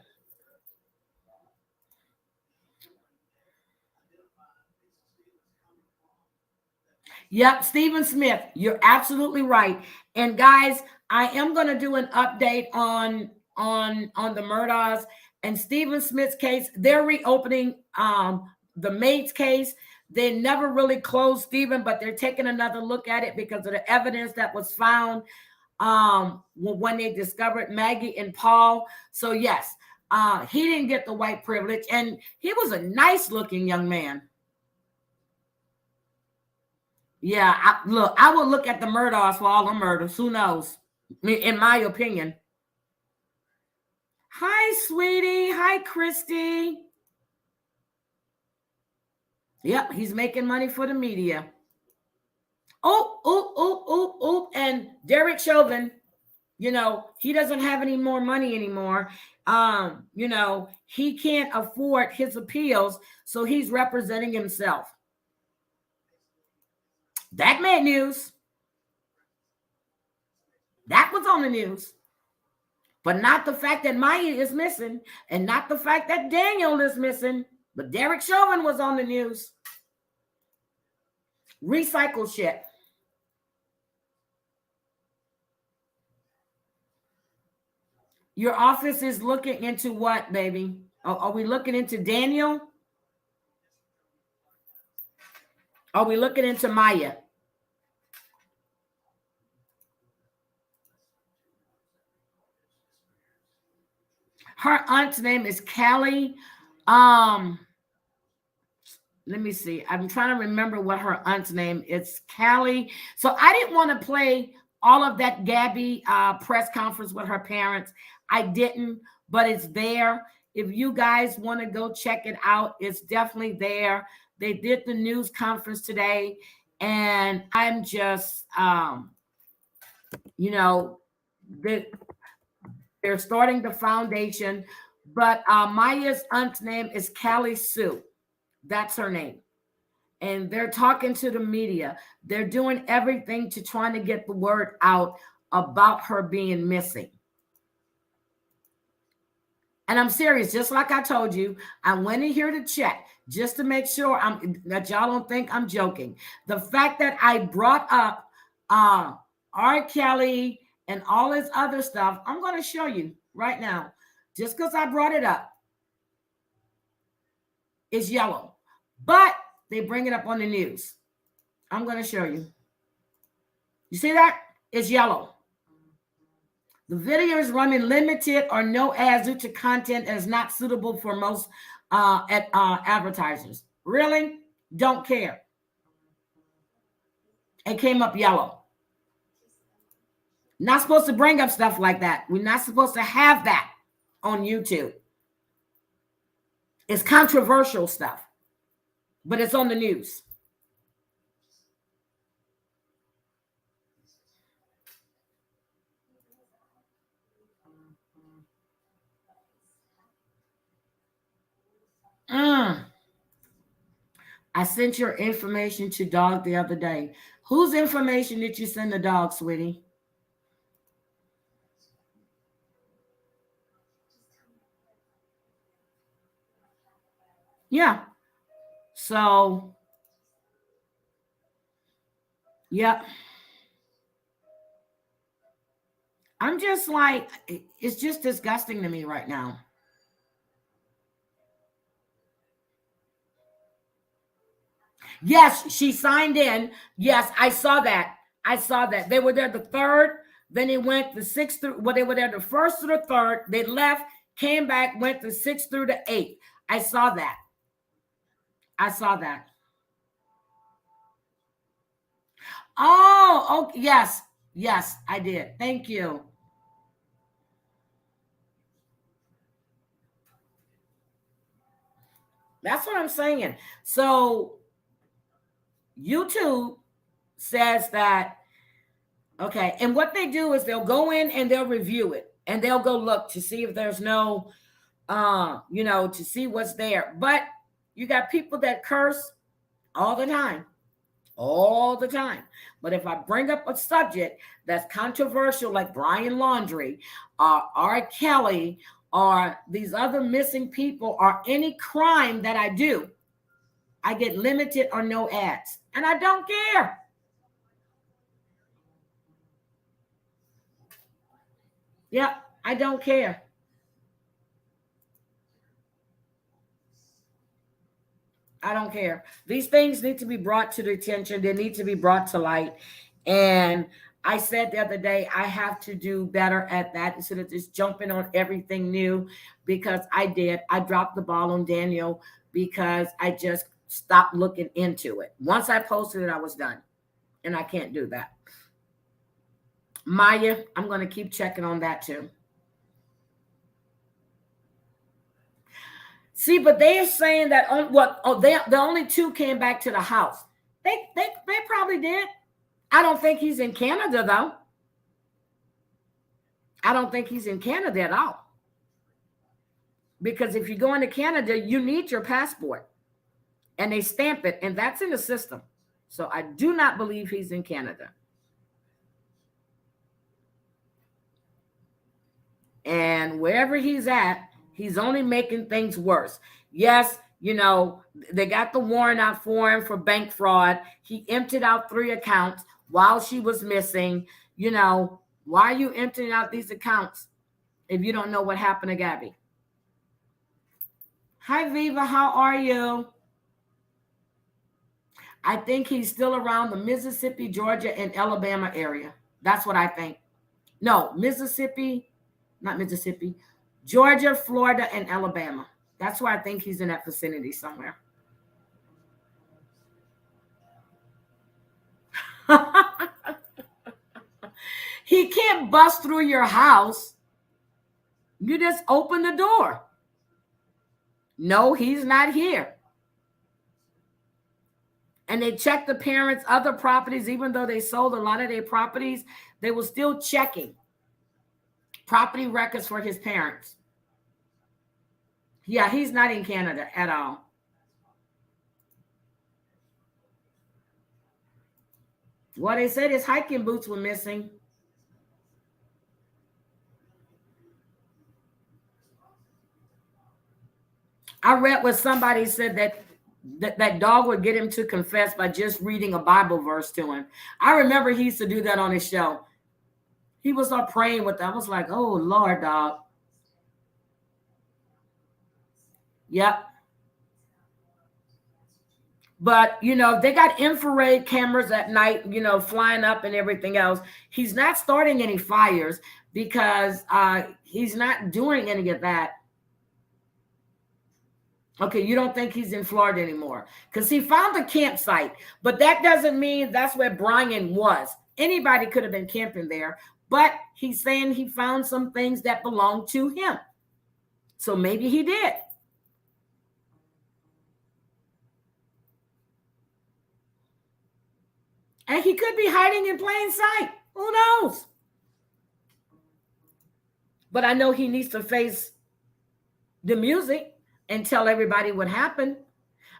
[SPEAKER 4] Yep, Stephen Smith, you're absolutely right. And guys, I am going to do an update on the Murdaughs and Stephen Smith's case. They're reopening the Maid's case. They never really closed Stephen, but they're taking another look at it because of the evidence that was found when they discovered Maggie and Paul. So yes, he didn't get the white privilege, and he was a nice looking young man. Yeah, I would look at the Murdaughs for all the murders. Who knows? In my opinion. Hi, sweetie. Hi, Christy. Yep, he's making money for the media. Oh. And Derek Chauvin, you know, he doesn't have any more money anymore. You know, he can't afford his appeals, so he's representing himself. That made news. That was on the news. But not the fact that Miya is missing and not the fact that Daniel is missing. But Derek Chauvin was on the news. Recycle shit. Your office is looking into what, baby? Are we looking into Daniel? Are we looking into Miya? Her aunt's name is Callie. Let me see. I'm trying to remember what her aunt's name is. Callie. So I didn't want to play all of that Gabby press conference with her parents. I didn't, but it's there. If you guys want to go check it out, it's definitely there. They did the news conference today, and I'm just, they're starting the foundation. But Maya's aunt's name is Callie Sue. That's her name. And they're talking to the media. They're doing everything to trying to get the word out about her being missing. And I'm serious, just like I told you, I went in here to check just to make sure that y'all don't think I'm joking. The fact that I brought up R. Kelly and all his other stuff, I'm going to show you right now. Just because I brought it up, it's yellow. But they bring it up on the news. I'm going to show you. You see that? It's yellow. The video is running limited or no ads due to content that is not suitable for most advertisers. Really? Don't care. It came up yellow. Not supposed to bring up stuff like that. We're not supposed to have that on YouTube. It's controversial stuff, but it's on the news. I sent your information to dog the other day. Whose information did you send the dog, sweetie? Yeah. So, yep. I'm just like, it's just disgusting to me right now. Yes, she signed in. Yes, I saw that. I saw that. They were there the 3rd. Then they went the 6th through, well, they were there the 1st through the 3rd. They left, came back, went the 6th through the 8th. I saw that. I saw that. Oh, okay. Yes. Yes, I did. Thank you. That's what I'm saying. So YouTube says that, okay, and what they do is they'll go in and they'll review it and they'll go look to see if there's no, to see what's there. But you got people that curse all the time. But if I bring up a subject that's controversial, like Brian Laundrie, R. Kelly, or these other missing people, or any crime that I do, I get limited or no ads. And I don't care. Yeah, I don't care. I don't care. These things need to be brought to the attention. They need to be brought to light. And I said the other day, I have to do better at that instead of just jumping on everything new, because I did. I dropped the ball on Daniel because I just stopped looking into it. Once I posted it, I was done. And I can't do that. Miya, I'm going to keep checking on that too. See, but they are saying that the only 2 came back to the house. They probably did. I don't think he's in Canada, though. I don't think he's in Canada at all. Because if you go into Canada, you need your passport. And they stamp it, and that's in the system. So I do not believe he's in Canada. And wherever he's at, he's only making things worse. Yes, they got the warrant out for him for bank fraud. He emptied out 3 accounts while she was missing. Why are you emptying out these accounts if you don't know what happened to Gabby? Hi, Viva. How are you? I think he's still around the Mississippi, Georgia, and Alabama area. That's what I think. No, Mississippi, not Mississippi, Georgia, Florida, and Alabama. That's why I think he's in that vicinity somewhere. He can't bust through your house. You just open the door. No, he's not here. And they checked the parents' other properties, even though they sold a lot of their properties, they were still checking property records for his parents. Yeah, he's not in Canada at all. Well, they said his hiking boots were missing. I read what somebody said that dog would get him to confess by just reading a Bible verse to him. I remember he used to do that on his show. He was up praying with them. I was like, oh, Lord, dog. Yep. But, you know, they got infrared cameras at night, you know, flying up and everything else. He's not starting any fires because he's not doing any of that. Okay, you don't think he's in Florida anymore because he found a campsite, but that doesn't mean that's where Brian was. Anybody could have been camping there, but he's saying he found some things that belong to him. So maybe he did. And he could be hiding in plain sight. Who knows? But I know he needs to face the music and tell everybody what happened.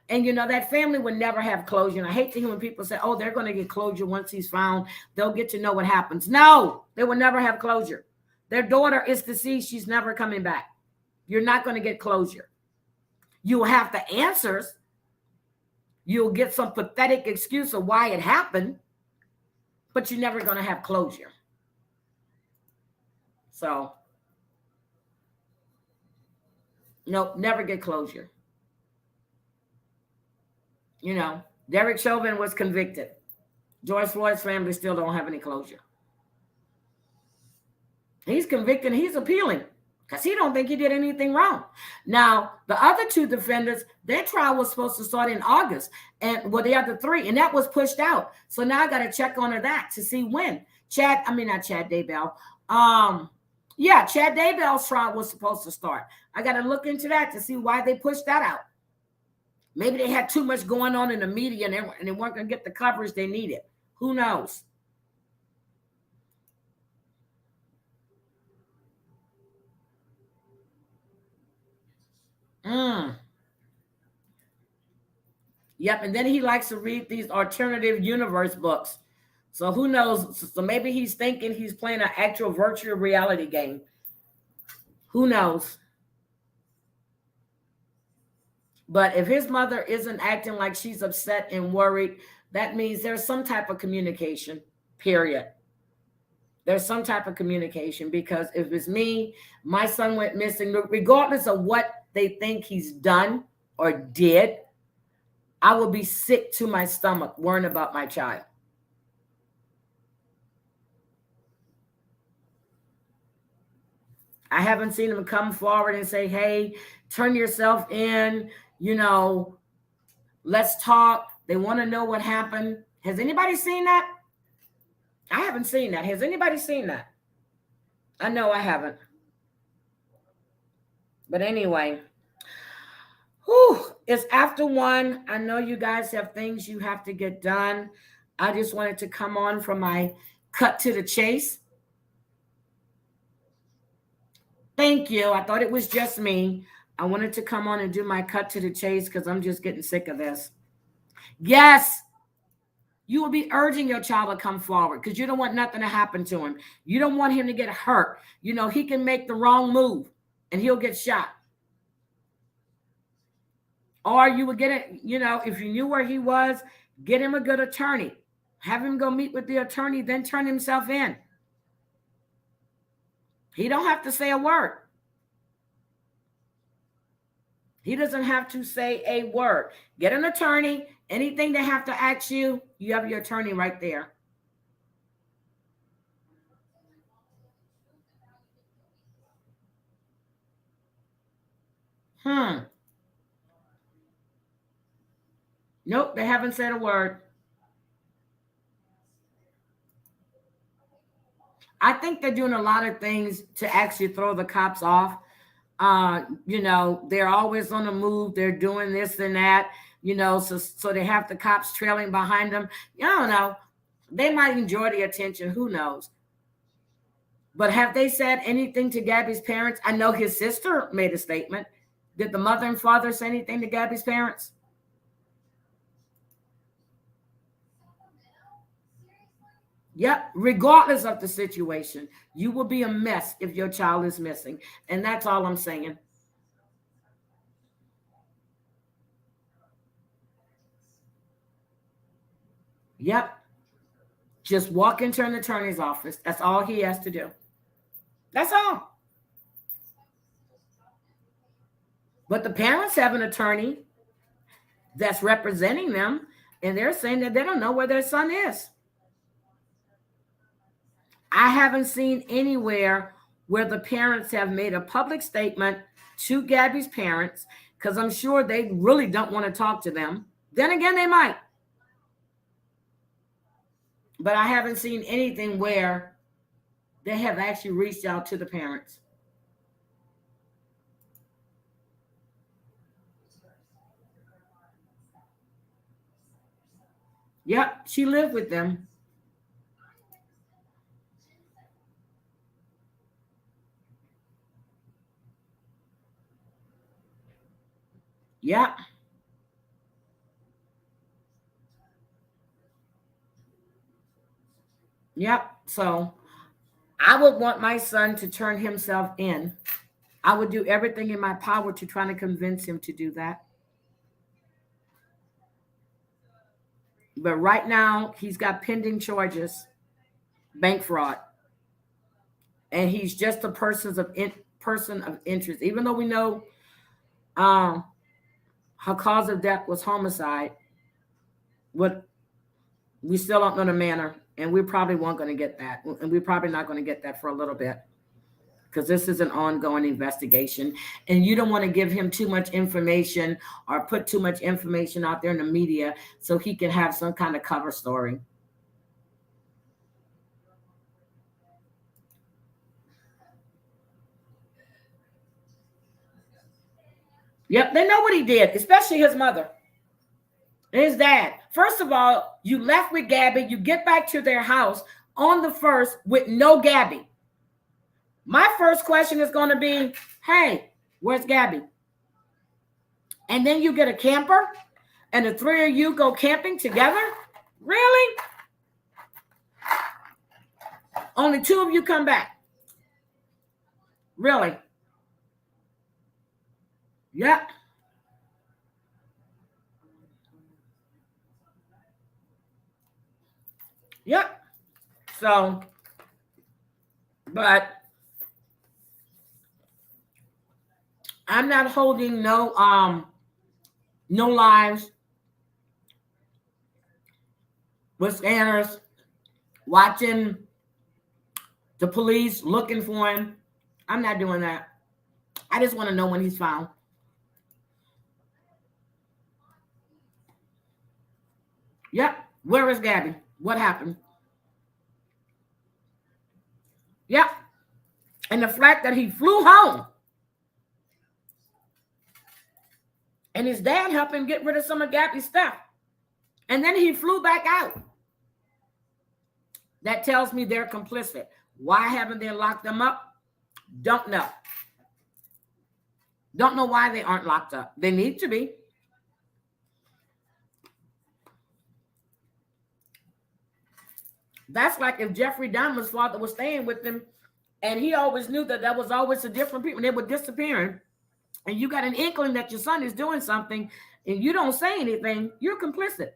[SPEAKER 4] And, you know, that family would never have closure. And I hate to hear when people say, oh, they're going to get closure once he's found. They'll get to know what happens. No, they will never have closure. Their daughter is deceased. She's never coming back. You're not going to get closure. You will have the answers. You'll get some pathetic excuse of why it happened, but you're never going to have closure. So, nope, never get closure. You know, Derek Chauvin was convicted. George Floyd's family still don't have any closure. He's convicted. He's appealing because he don't think he did anything wrong. Now, the other two defendants, their trial was supposed to start in August, and well, the other three, and that was pushed out. So now I got to check on that to see when. Chad Daybell. Chad Daybell's trial was supposed to start. I got to look into that to see why they pushed that out. Maybe they had too much going on in the media and they weren't going to get the coverage they needed. Who knows? Yep, and then he likes to read these alternative universe books. So who knows? So maybe he's thinking he's playing an actual virtual reality game. Who knows? But if his mother isn't acting like she's upset and worried, that means there's some type of communication, period. There's some type of communication, because if it's me, my son went missing, regardless of what they think he's done or did, I will be sick to my stomach worrying about my child. I haven't seen him come forward and say, hey, turn yourself in, let's talk. They want to know what happened. Has anybody seen that? I haven't seen that. Has anybody seen that? I know I haven't. But anyway, it's after 1. I know you guys have things you have to get done. I just wanted to come on for my cut to the chase. Thank you. I thought it was just me. I wanted to come on and do my cut to the chase because I'm just getting sick of this. Yes, you will be urging your child to come forward because you don't want nothing to happen to him. You don't want him to get hurt. He can make the wrong move and he'll get shot. Or you would get it, if you knew where he was, get him a good attorney. Have him go meet with the attorney, then turn himself in. He don't have to say a word. He doesn't have to say a word. Get an attorney. Anything they have to ask you, you have your attorney right there. Nope, they haven't said a word. I think they're doing a lot of things to actually throw the cops off. They're always on the move. They're doing this and that, so they have the cops trailing behind them. I don't know. They might enjoy the attention. Who knows? But have they said anything to Gabby's parents? I know his sister made a statement. Did the mother and father say anything to Gabby's parents? Yep, regardless of the situation, you will be a mess if your child is missing. And that's all I'm saying. Yep. Just walk into an attorney's office. That's all he has to do. That's all. But the parents have an attorney that's representing them, and they're saying that they don't know where their son is. I haven't seen anywhere where the parents have made a public statement to Gabby's parents, because I'm sure they really don't want to talk to them. Then again, they might. But I haven't seen anything where they have actually reached out to the parents. Yep, she lived with them. Yep. Yep. So I would want my son to turn himself in. I would do everything in my power to try to convince him to do that. But right now, he's got pending charges, bank fraud, and he's just a person of interest. Even though we know her cause of death was homicide, but we still don't know the manner, and we probably weren't going to get that, and we're probably not going to get that for a little bit, because this is an ongoing investigation, and you don't want to give him too much information or put too much information out there in the media so he can have some kind of cover story. Yep, they know what he did, especially his mother and his dad. First of all, you left with Gabby. You get back to their house on the 1st with no Gabby. My first question is going to be, hey, where's Gabby? And then you get a camper and the three of you go camping together? Really? Only two of you come back? Really? Yep. Yep. So, but I'm not holding no lives with scanners, watching the police looking for him. I'm not doing that. I just want to know when he's found. Yep. Where is Gabby? What happened? Yep. And the fact that he flew home and his dad helped him get rid of some of Gabby's stuff. And then he flew back out. That tells me they're complicit. Why haven't they locked them up? Don't know. Don't know why they aren't locked up. They need to be. That's like if Jeffrey Dahmer's father was staying with them and he always knew that there was always a different people. They were disappearing. And you got an inkling that your son is doing something and you don't say anything, you're complicit.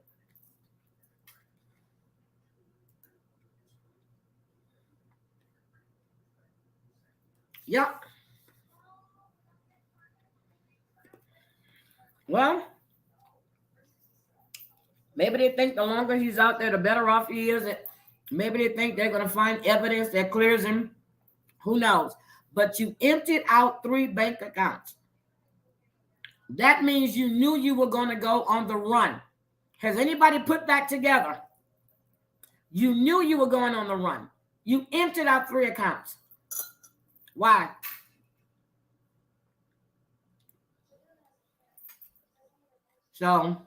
[SPEAKER 4] Yep. Well, maybe they think the longer he's out there, the better off he is. Maybe they think they're going to find evidence that clears him. Who knows? But you emptied out 3 bank accounts. That means you knew you were going to go on the run. Has anybody put that together? You knew you were going on the run. You emptied out 3 accounts. Why? So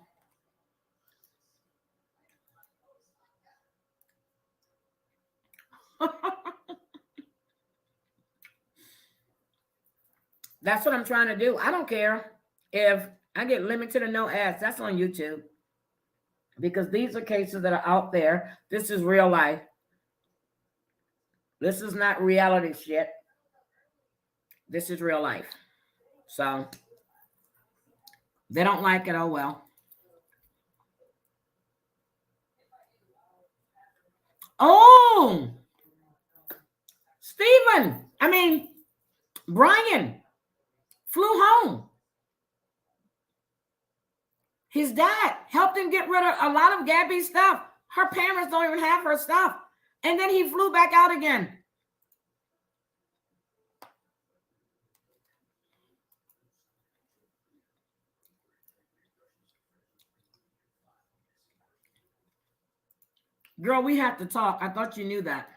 [SPEAKER 4] that's what I'm trying to do. I don't care if I get limited or no ads. That's on YouTube. Because these are cases that are out there. This is real life. This is not reality shit. This is real life. So they don't like it. Oh, well. Oh, Brian flew home. His dad helped him get rid of a lot of Gabby's stuff. Her parents don't even have her stuff. And then he flew back out again. Girl, we have to talk. I thought you knew that.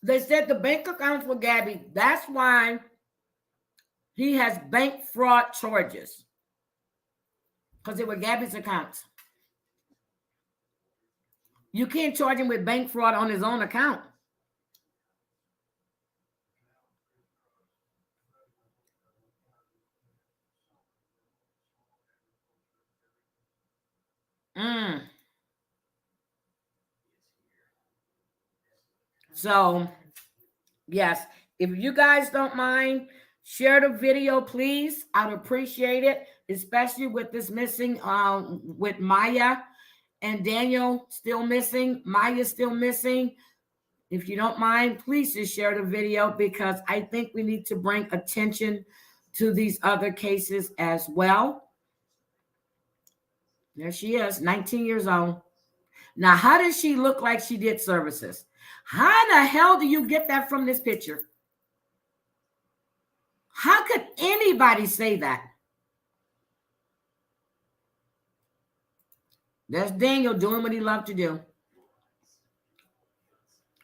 [SPEAKER 4] They said the bank accounts were Gabby. That's why he has bank fraud charges. Because they were Gabby's accounts. You can't charge him with bank fraud on his own account. So, yes, if you guys don't mind, share the video, please. I'd appreciate it, especially with this missing, with Miya and Daniel still missing. Miya's still missing. If you don't mind, please just share the video because I think we need to bring attention to these other cases as well. There she is, 19 years old. Now, how does she look like she did services? How the hell do you get that from this picture? How could anybody say that? There's Daniel doing what he loved to do.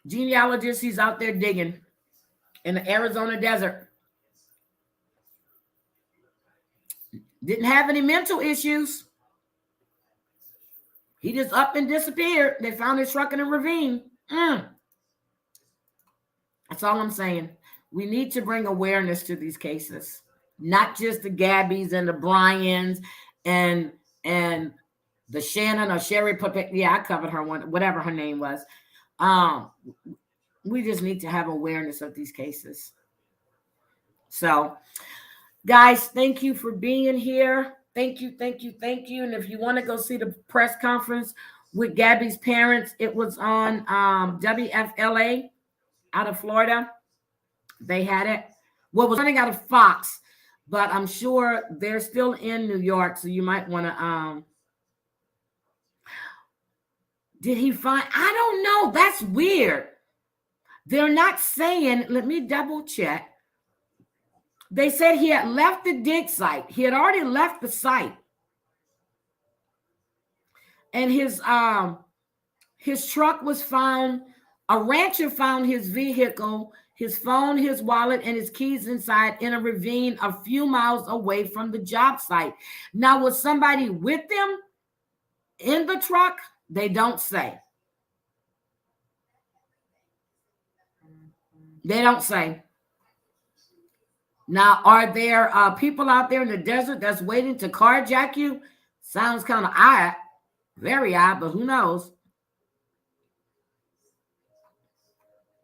[SPEAKER 4] Genealogist, he's out there digging in the Arizona desert. Didn't have any mental issues. He just up and disappeared. They found his truck in a ravine. That's all I'm saying. We need to bring awareness to these cases, not just the Gabbys and the Bryans and the Shannon or Sherry. Yeah, I covered her one, whatever her name was. We just need to have awareness of these cases. So, guys, thank you for being here. Thank you. And if you want to go see the press conference with Gabby's parents, it was on WFLA out of Florida. They had it. Well, it was running out of Fox, but I'm sure they're still in New York, so you might want to. Did he find? I don't know. That's weird. They're not saying. Let me double check. They said he had left the dig site. He had already left the site. And his truck was found. A rancher found his vehicle, his phone, his wallet, and his keys inside in a ravine a few miles away from the job site. Now, was somebody with them in the truck? They don't say. They don't say. Now, are there people out there in the desert that's waiting to carjack you? Sounds kind of odd. Very odd, but who knows?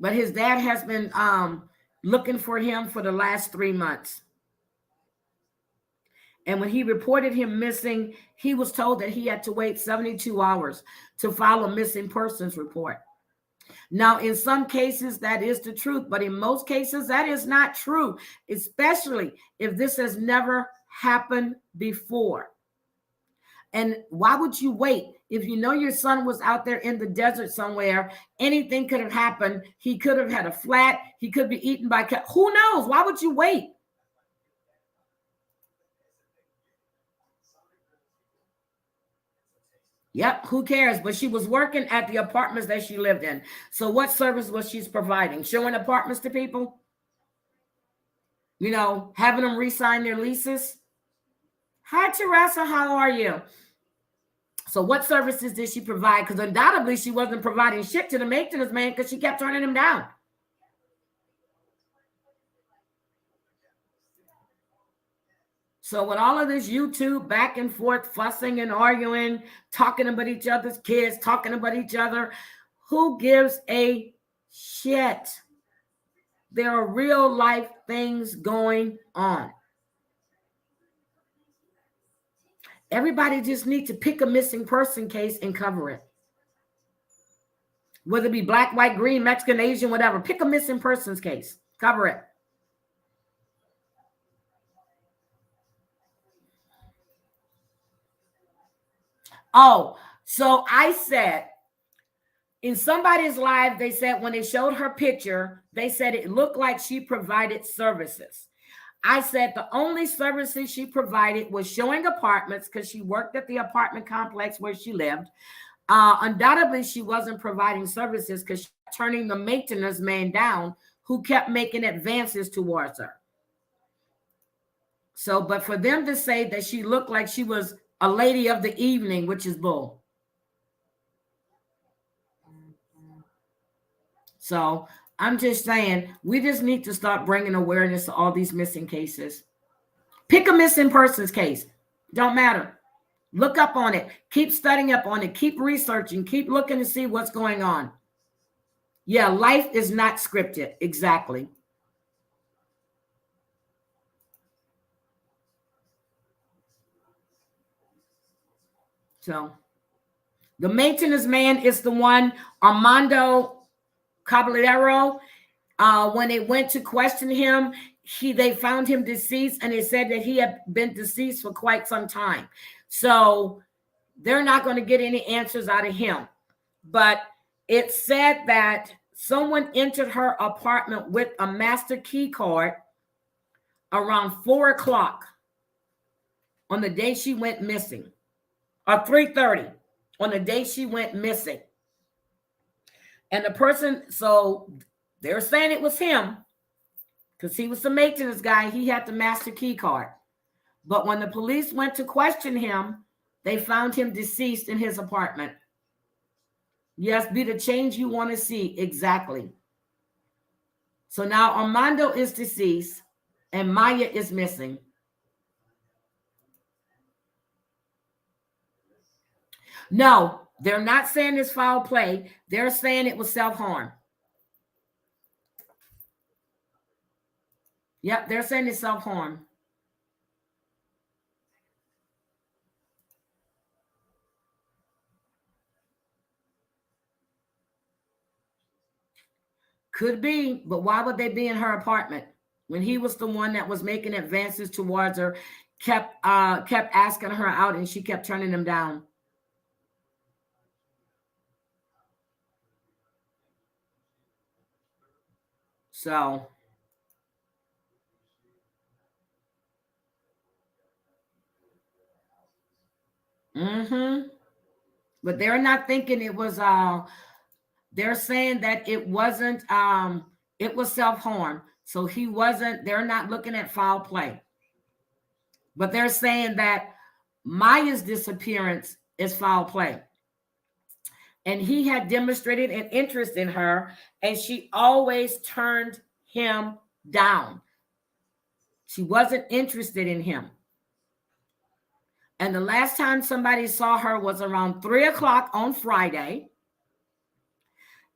[SPEAKER 4] But his dad has been looking for him for the last 3 months. And when he reported him missing, he was told that he had to wait 72 hours to file a missing persons report. Now, in some cases, that is the truth, but in most cases, that is not true, especially if this has never happened before. And why would you wait? If you know your son was out there in the desert somewhere, anything could have happened. He could have had a flat. He could be eaten by cat. Who knows? Why would you wait? Yep, who cares? But she was working at the apartments that she lived in. So what service was she providing? Showing apartments to people? You know, having them re-sign their leases? Hi, Teresa, how are you? So what services did she provide? Because undoubtedly she wasn't providing shit to the maintenance man because she kept turning him down. So with all of this YouTube back and forth, fussing and arguing, talking about each other's kids, talking about each other, who gives a shit? There are real life things going on. Everybody just needs to pick a missing person case and cover it. Whether it be black, white, green, Mexican, Asian, whatever. Pick a missing persons case. Cover it. Oh, so I said, in somebody's live, they said when they showed her picture, they said it looked like she provided services. I said the only services she provided was showing apartments because she worked at the apartment complex where she lived. Undoubtedly, she wasn't providing services because she was turning the maintenance man down who kept making advances towards her. So, but for them to say that she looked like she was a lady of the evening, which is bull. So I'm just saying, we just need to start bringing awareness to all these missing cases. Pick a missing persons case. Don't matter. Look up on it. Keep studying up on it. Keep researching. Keep looking to see what's going on. Yeah, life is not scripted. Exactly. So the maintenance man is the one, Armando Caballero. When they went to question him, they found him deceased, and they said that he had been deceased for quite some time. So they're not going to get any answers out of him. But it said that someone entered her apartment with a master key card around 4 o'clock on the day she went missing, or 3:30 on the day she went missing. And the person, so they're saying it was him because he was the maintenance guy. He had the master key card. But when the police went to question him, they found him deceased in his apartment. Yes, be the change you want to see. Exactly. So now Armando is deceased and Miya is missing. No, they're not saying it's foul play. They're saying it was self-harm. Yep, they're saying it's self-harm. Could be, but why would they be in her apartment when he was the one that was making advances towards her, kept asking her out, and she kept turning him down? So, but they're not thinking it was. They're saying that it wasn't. It was self-harm. So he wasn't. They're not looking at foul play. But they're saying that Miya's disappearance is foul play. And he had demonstrated an interest in her, and she always turned him down. She wasn't interested in him. And the last time somebody saw her was around 3 o'clock on Friday.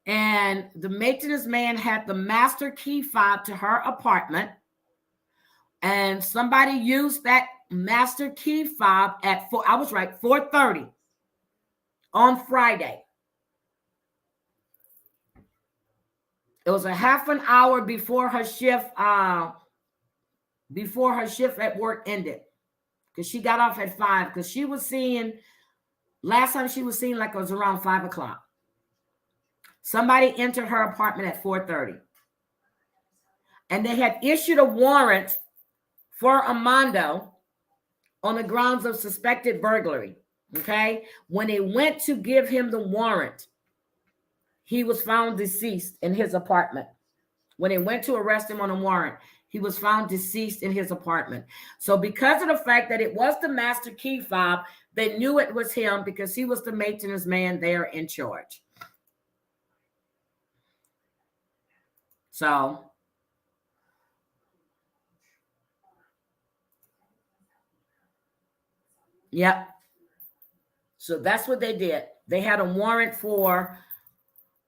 [SPEAKER 4] And the maintenance man had the master key fob to her apartment. And somebody used that master key fob at 4:30 on Friday. It was a half an hour before her shift at work ended. Because she got off at 5, because she was seeing, last time she was seeing, like, it was around 5 o'clock. Somebody entered her apartment at 4:30. And they had issued a warrant for Armando on the grounds of suspected burglary. Okay? When they went to give him the warrant, he was found deceased in his apartment. When they went to arrest him on a warrant, he was found deceased in his apartment. So because of the fact that it was the master key fob, they knew it was him because he was the maintenance man there in charge. So yep. So that's what they did. They had a warrant for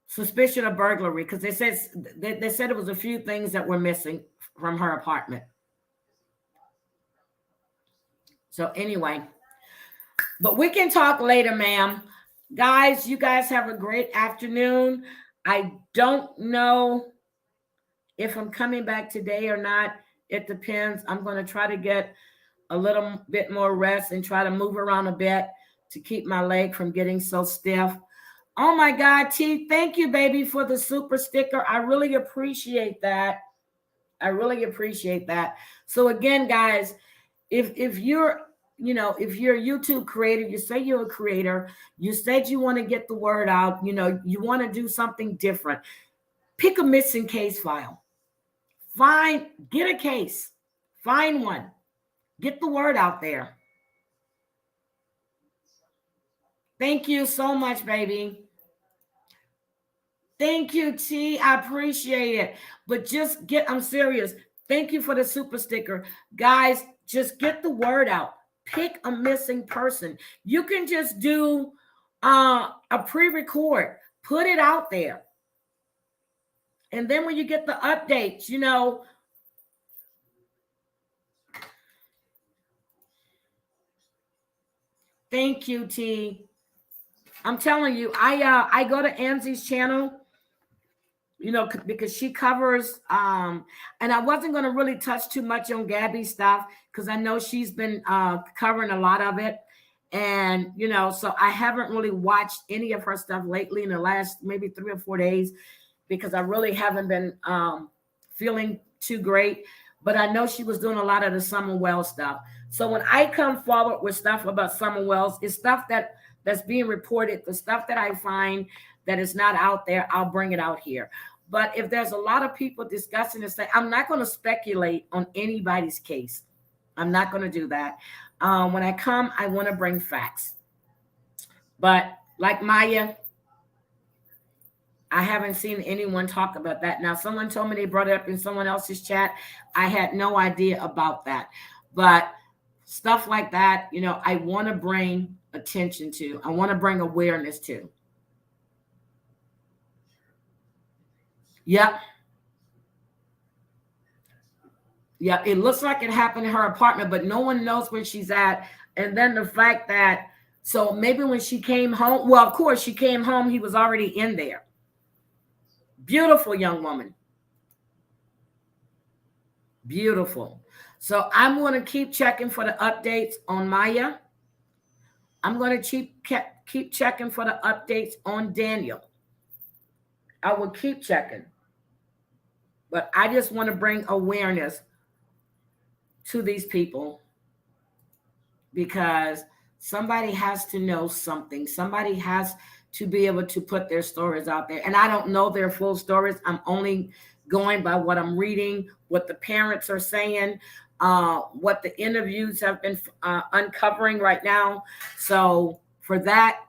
[SPEAKER 4] suspicion of burglary because they said it was a few things that were missing from her apartment. So anyway, but we can talk later, ma'am. Guys, you guys have a great afternoon. I don't know if I'm coming back today or not. It depends. I'm going to try to get a little bit more rest and try to move around a bit to keep my leg from getting so stiff. Oh my God, T, thank you, baby, for the super sticker. I really appreciate that. I really appreciate that. So again, guys, if you're a YouTube creator, you say you're a creator, you said you want to get the word out, you want to do something different, pick a missing case file. Get a case, find one, get the word out there. Thank you so much, baby. Thank you, T. I appreciate it. But I'm serious. Thank you for the super sticker. Guys, just get the word out. Pick a missing person. You can just do a pre-record. Put it out there. And then when you get the updates, Thank you, T. I'm telling you, I go to Anzie's channel, because she covers, and I wasn't going to really touch too much on Gabby's stuff because I know she's been covering a lot of it. And, so I haven't really watched any of her stuff lately in the last maybe 3 or 4 days because I really haven't been feeling too great. But I know she was doing a lot of the Summer Wells stuff. So when I come forward with stuff about Summer Wells, it's stuff that's being reported, the stuff that I find that is not out there, I'll bring it out here. But if there's a lot of people discussing this, I'm not going to speculate on anybody's case. I'm not going to do that. When I come, I want to bring facts. But like Miya, I haven't seen anyone talk about that. Now, someone told me they brought it up in someone else's chat. I had no idea about that. But stuff like that, I want to bring attention to. I want to bring awareness to. Yep. Yeah, it looks like it happened in her apartment, but no one knows where she's at. And then the fact that, so maybe when she came home, well, of course, she came home, he was already in there. Beautiful young woman. Beautiful. So I'm going to keep checking for the updates on Miya. I'm going to keep checking for the updates on Daniel. I will keep checking. But I just want to bring awareness to these people because somebody has to know something. Somebody has to be able to put their stories out there. And I don't know their full stories. I'm only going by what I'm reading, what the parents are saying, what the interviews have been uncovering right now. So for that,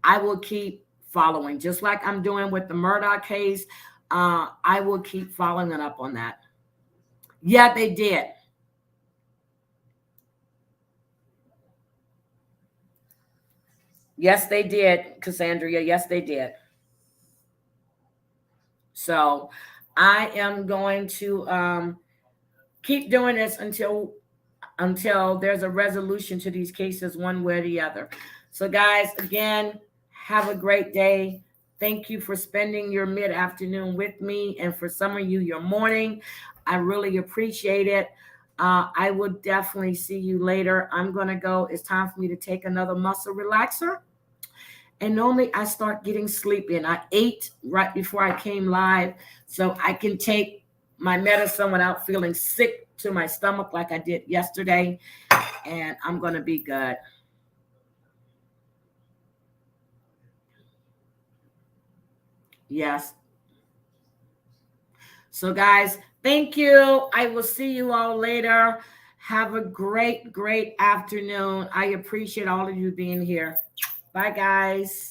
[SPEAKER 4] I will keep following, just like I'm doing with the Murdoch case. I will keep following it up on that. Yeah, they did. Yes, they did, Cassandra. Yes, they did. So I am going to keep doing this until there's a resolution to these cases one way or the other. So guys, again, have a great day. Thank you for spending your mid-afternoon with me, and for some of you, your morning. I really appreciate it. I will definitely see you later. I'm going to go. It's time for me to take another muscle relaxer. And normally I start getting sleepy, and I ate right before I came live, so I can take my medicine without feeling sick to my stomach like I did yesterday, and I'm going to be good. Yes. So guys, thank you. I will see you all later. Have a great, great afternoon. I appreciate all of you being here. Bye, guys.